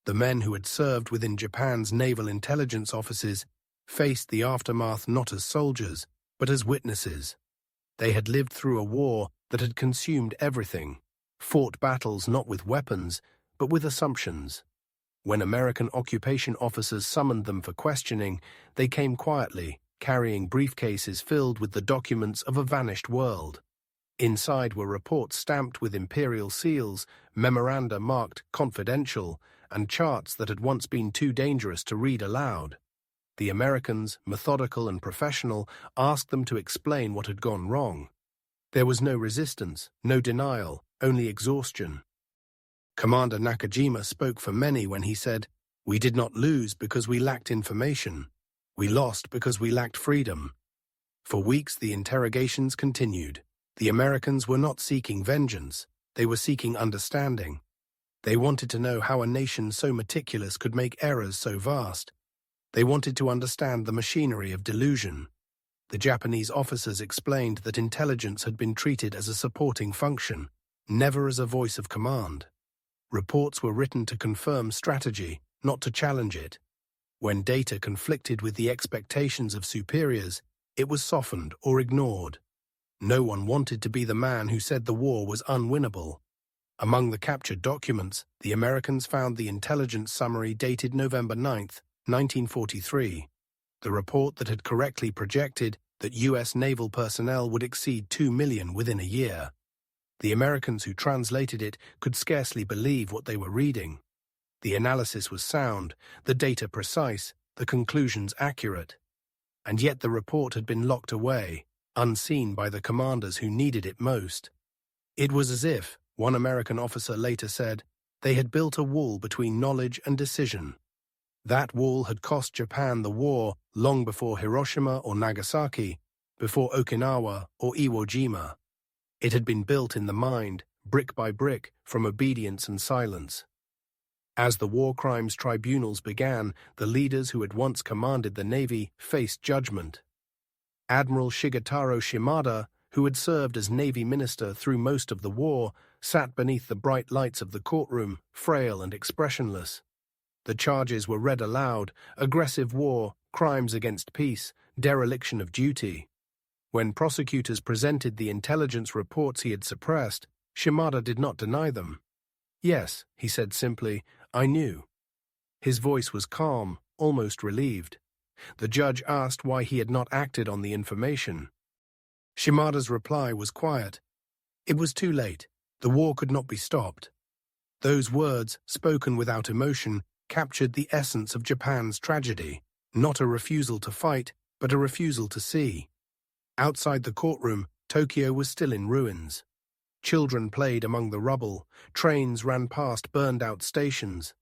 The men who had served within Japan's naval intelligence offices faced the aftermath not as soldiers, but as witnesses. They had lived through a war that had consumed everything, fought battles not with weapons, but with assumptions. When American occupation officers summoned them for questioning, they came quietly, carrying briefcases filled with the documents of a vanished world. Inside were reports stamped with imperial seals, memoranda marked confidential, and charts that had once been too dangerous to read aloud. The Americans, methodical and professional, asked them to explain what had gone wrong. There was no resistance, no denial, only exhaustion. Commander Nakajima spoke for many when he said, "We did not lose because we lacked information. We lost because we lacked freedom." For weeks the interrogations continued. The Americans were not seeking vengeance, they were seeking understanding. They wanted to know how a nation so meticulous could make errors so vast. They wanted to understand the machinery of delusion. The Japanese officers explained that intelligence had been treated as a supporting function, never as a voice of command. Reports were written to confirm strategy, not to challenge it. When data conflicted with the expectations of superiors, it was softened or ignored. No one wanted to be the man who said the war was unwinnable. Among the captured documents, the Americans found the intelligence summary dated November 9, 1943, the report that had correctly projected that U.S. naval personnel would exceed 2 million within a year. The Americans who translated it could scarcely believe what they were reading. The analysis was sound, the data precise, the conclusions accurate. And yet the report had been locked away, unseen by the commanders who needed it most. It was as if, one American officer later said, they had built a wall between knowledge and decision. That wall had cost Japan the war long before Hiroshima or Nagasaki, before Okinawa or Iwo Jima. It had been built in the mind, brick by brick, from obedience and silence. As the war crimes tribunals began, the leaders who had once commanded the Navy faced judgment. Admiral Shigetaro Shimada, who had served as Navy minister through most of the war, sat beneath the bright lights of the courtroom, frail and expressionless. The charges were read aloud: aggressive war, crimes against peace, dereliction of duty. When prosecutors presented the intelligence reports he had suppressed, Shimada did not deny them. "Yes," he said simply, "I knew." His voice was calm, almost relieved. The judge asked why he had not acted on the information. Shimada's reply was quiet. It was too late. The war could not be stopped. Those words, spoken without emotion, captured the essence of Japan's tragedy, not a refusal to fight, but a refusal to see. Outside the courtroom, Tokyo was still in ruins. Children played among the rubble, trains ran past burned-out stations.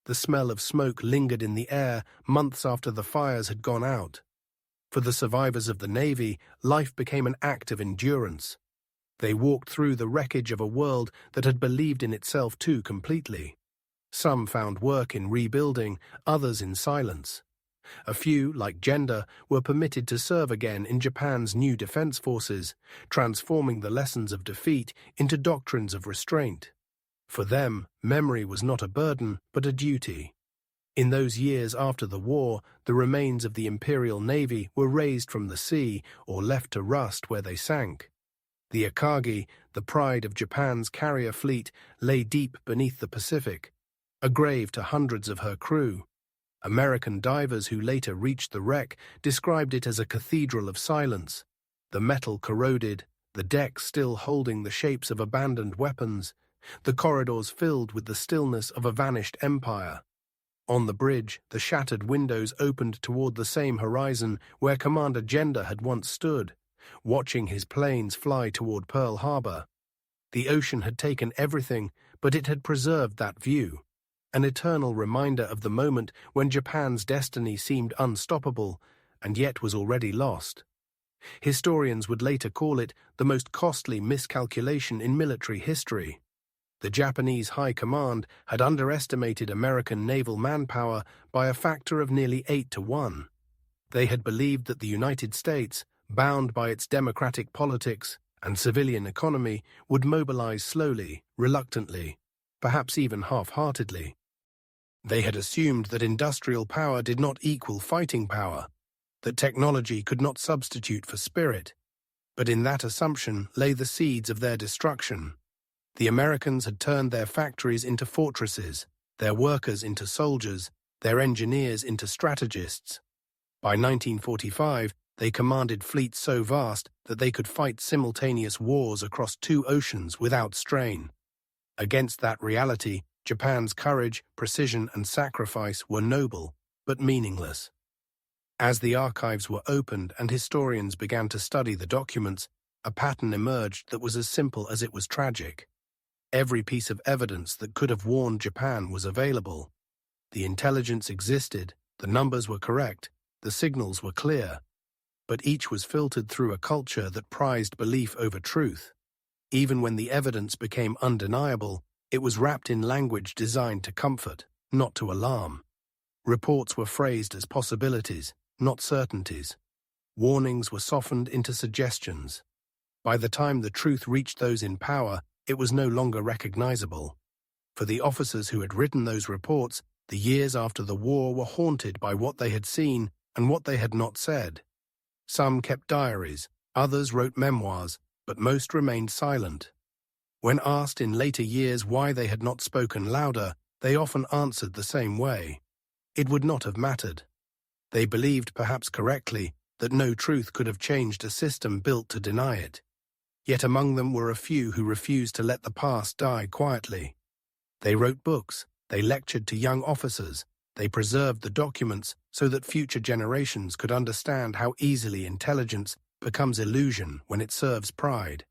The smell of smoke lingered in the air months after the fires had gone out. For the survivors of the Navy, life became an act of endurance. They walked through the wreckage of a world that had believed in itself too completely. Some found work in rebuilding, others in silence. A few, like Genda, were permitted to serve again in Japan's new defense forces, transforming the lessons of defeat into doctrines of restraint. For them, memory was not a burden, but a duty. In those years after the war, the remains of the Imperial Navy were raised from the sea or left to rust where they sank. The Akagi, the pride of Japan's carrier fleet, lay deep beneath the Pacific, a grave to hundreds of her crew. American divers who later reached the wreck described it as a cathedral of silence, the metal corroded, the decks still holding the shapes of abandoned weapons, the corridors filled with the stillness of a vanished empire. On the bridge, the shattered windows opened toward the same horizon where Commander Genda had once stood, watching his planes fly toward Pearl Harbor. The ocean had taken everything, but it had preserved that view, an eternal reminder of the moment when Japan's destiny seemed unstoppable and yet was already lost. Historians would later call it the most costly miscalculation in military history. The Japanese High Command had underestimated American naval manpower by a factor of nearly 8-1. They had believed that the United States, bound by its democratic politics and civilian economy, would mobilize slowly, reluctantly, perhaps even half-heartedly. They had assumed that industrial power did not equal fighting power, that technology could not substitute for spirit. But in that assumption lay the seeds of their destruction. The Americans had turned their factories into fortresses, their workers into soldiers, their engineers into strategists. By 1945, they commanded fleets so vast that they could fight simultaneous wars across 2 oceans without strain. Against that reality, Japan's courage, precision, and sacrifice were noble, but meaningless. As the archives were opened and historians began to study the documents, a pattern emerged that was as simple as it was tragic. Every piece of evidence that could have warned Japan was available. The intelligence existed, the numbers were correct, the signals were clear. But each was filtered through a culture that prized belief over truth. Even when the evidence became undeniable, it was wrapped in language designed to comfort, not to alarm. Reports were phrased as possibilities, not certainties. Warnings were softened into suggestions. By the time the truth reached those in power, it was no longer recognizable. For the officers who had written those reports, the years after the war were haunted by what they had seen and what they had not said. Some kept diaries, others wrote memoirs, but most remained silent. When asked in later years why they had not spoken louder, they often answered the same way. It would not have mattered. They believed, perhaps correctly, that no truth could have changed a system built to deny it. Yet among them were a few who refused to let the past die quietly. They wrote books, they lectured to young officers, they preserved the documents so that future generations could understand how easily intelligence becomes illusion when it serves pride.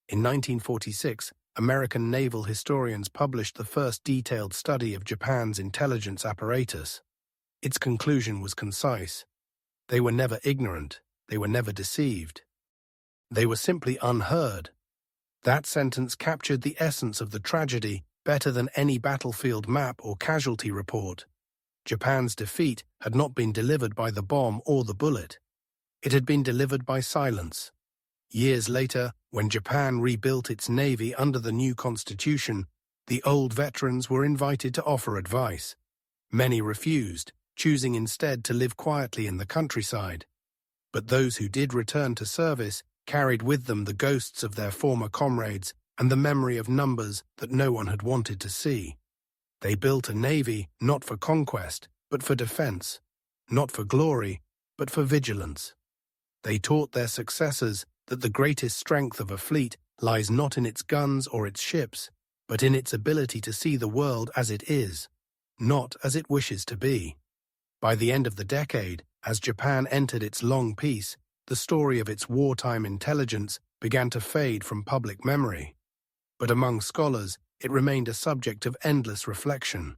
In 1946, American naval historians published the first detailed study of Japan's intelligence apparatus. Its conclusion was concise. They were never ignorant, they were never deceived. They were simply unheard. That sentence captured the essence of the tragedy better than any battlefield map or casualty report. Japan's defeat had not been delivered by the bomb or the bullet. It had been delivered by silence. Years later, when Japan rebuilt its navy under the new constitution, the old veterans were invited to offer advice. Many refused, choosing instead to live quietly in the countryside. But those who did return to service carried with them the ghosts of their former comrades and the memory of numbers that no one had wanted to see. They built a navy not for conquest, but for defense, not for glory, but for vigilance. They taught their successors that the greatest strength of a fleet lies not in its guns or its ships, but in its ability to see the world as it is, not as it wishes to be. By the end of the decade, as Japan entered its long peace, the story of its wartime intelligence began to fade from public memory. But among scholars, it remained a subject of endless reflection.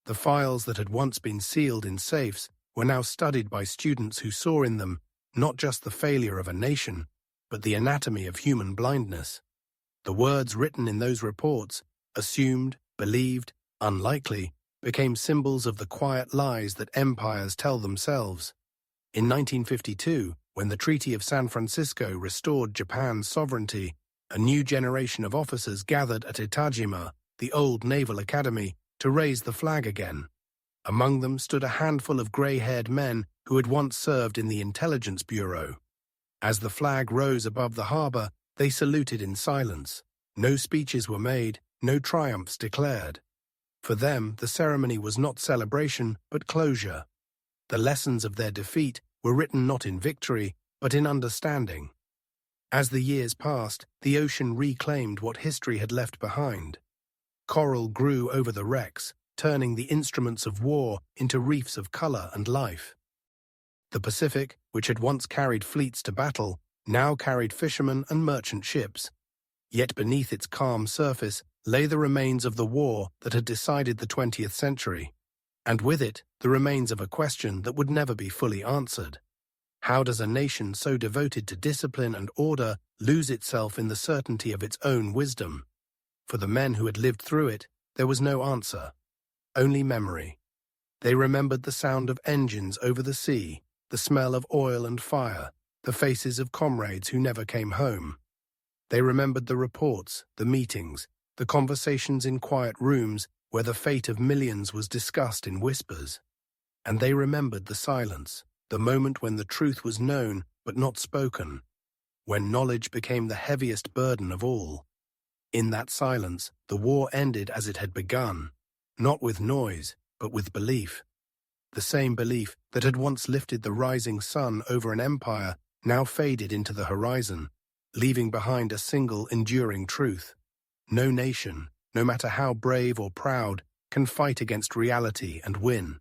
The files that had once been sealed in safes were now studied by students who saw in them not just the failure of a nation, but the anatomy of human blindness. The words written in those reports, assumed, believed, unlikely, became symbols of the quiet lies that empires tell themselves. In 1952, when the Treaty of San Francisco restored Japan's sovereignty, a new generation of officers gathered at Itajima, the old naval academy, to raise the flag again. Among them stood a handful of grey-haired men who had once served in the Intelligence Bureau. As the flag rose above the harbor, they saluted in silence. No speeches were made, no triumphs declared. For them, the ceremony was not celebration, but closure. The lessons of their defeat were written not in victory, but in understanding. As the years passed, the ocean reclaimed what history had left behind. Coral grew over the wrecks, turning the instruments of war into reefs of color and life. The Pacific, which had once carried fleets to battle, now carried fishermen and merchant ships. Yet beneath its calm surface lay the remains of the war that had decided the 20th century, and with it the remains of a question that would never be fully answered. How does a nation so devoted to discipline and order lose itself in the certainty of its own wisdom? For the men who had lived through it, there was no answer, only memory. They remembered the sound of engines over the sea, the smell of oil and fire, the faces of comrades who never came home. They remembered the reports, the meetings, the conversations in quiet rooms where the fate of millions was discussed in whispers. And they remembered the silence, the moment when the truth was known but not spoken, when knowledge became the heaviest burden of all. In that silence, the war ended as it had begun, not with noise, but with belief. The same belief that had once lifted the rising sun over an empire now faded into the horizon, leaving behind a single enduring truth. No nation, no matter how brave or proud, can fight against reality and win.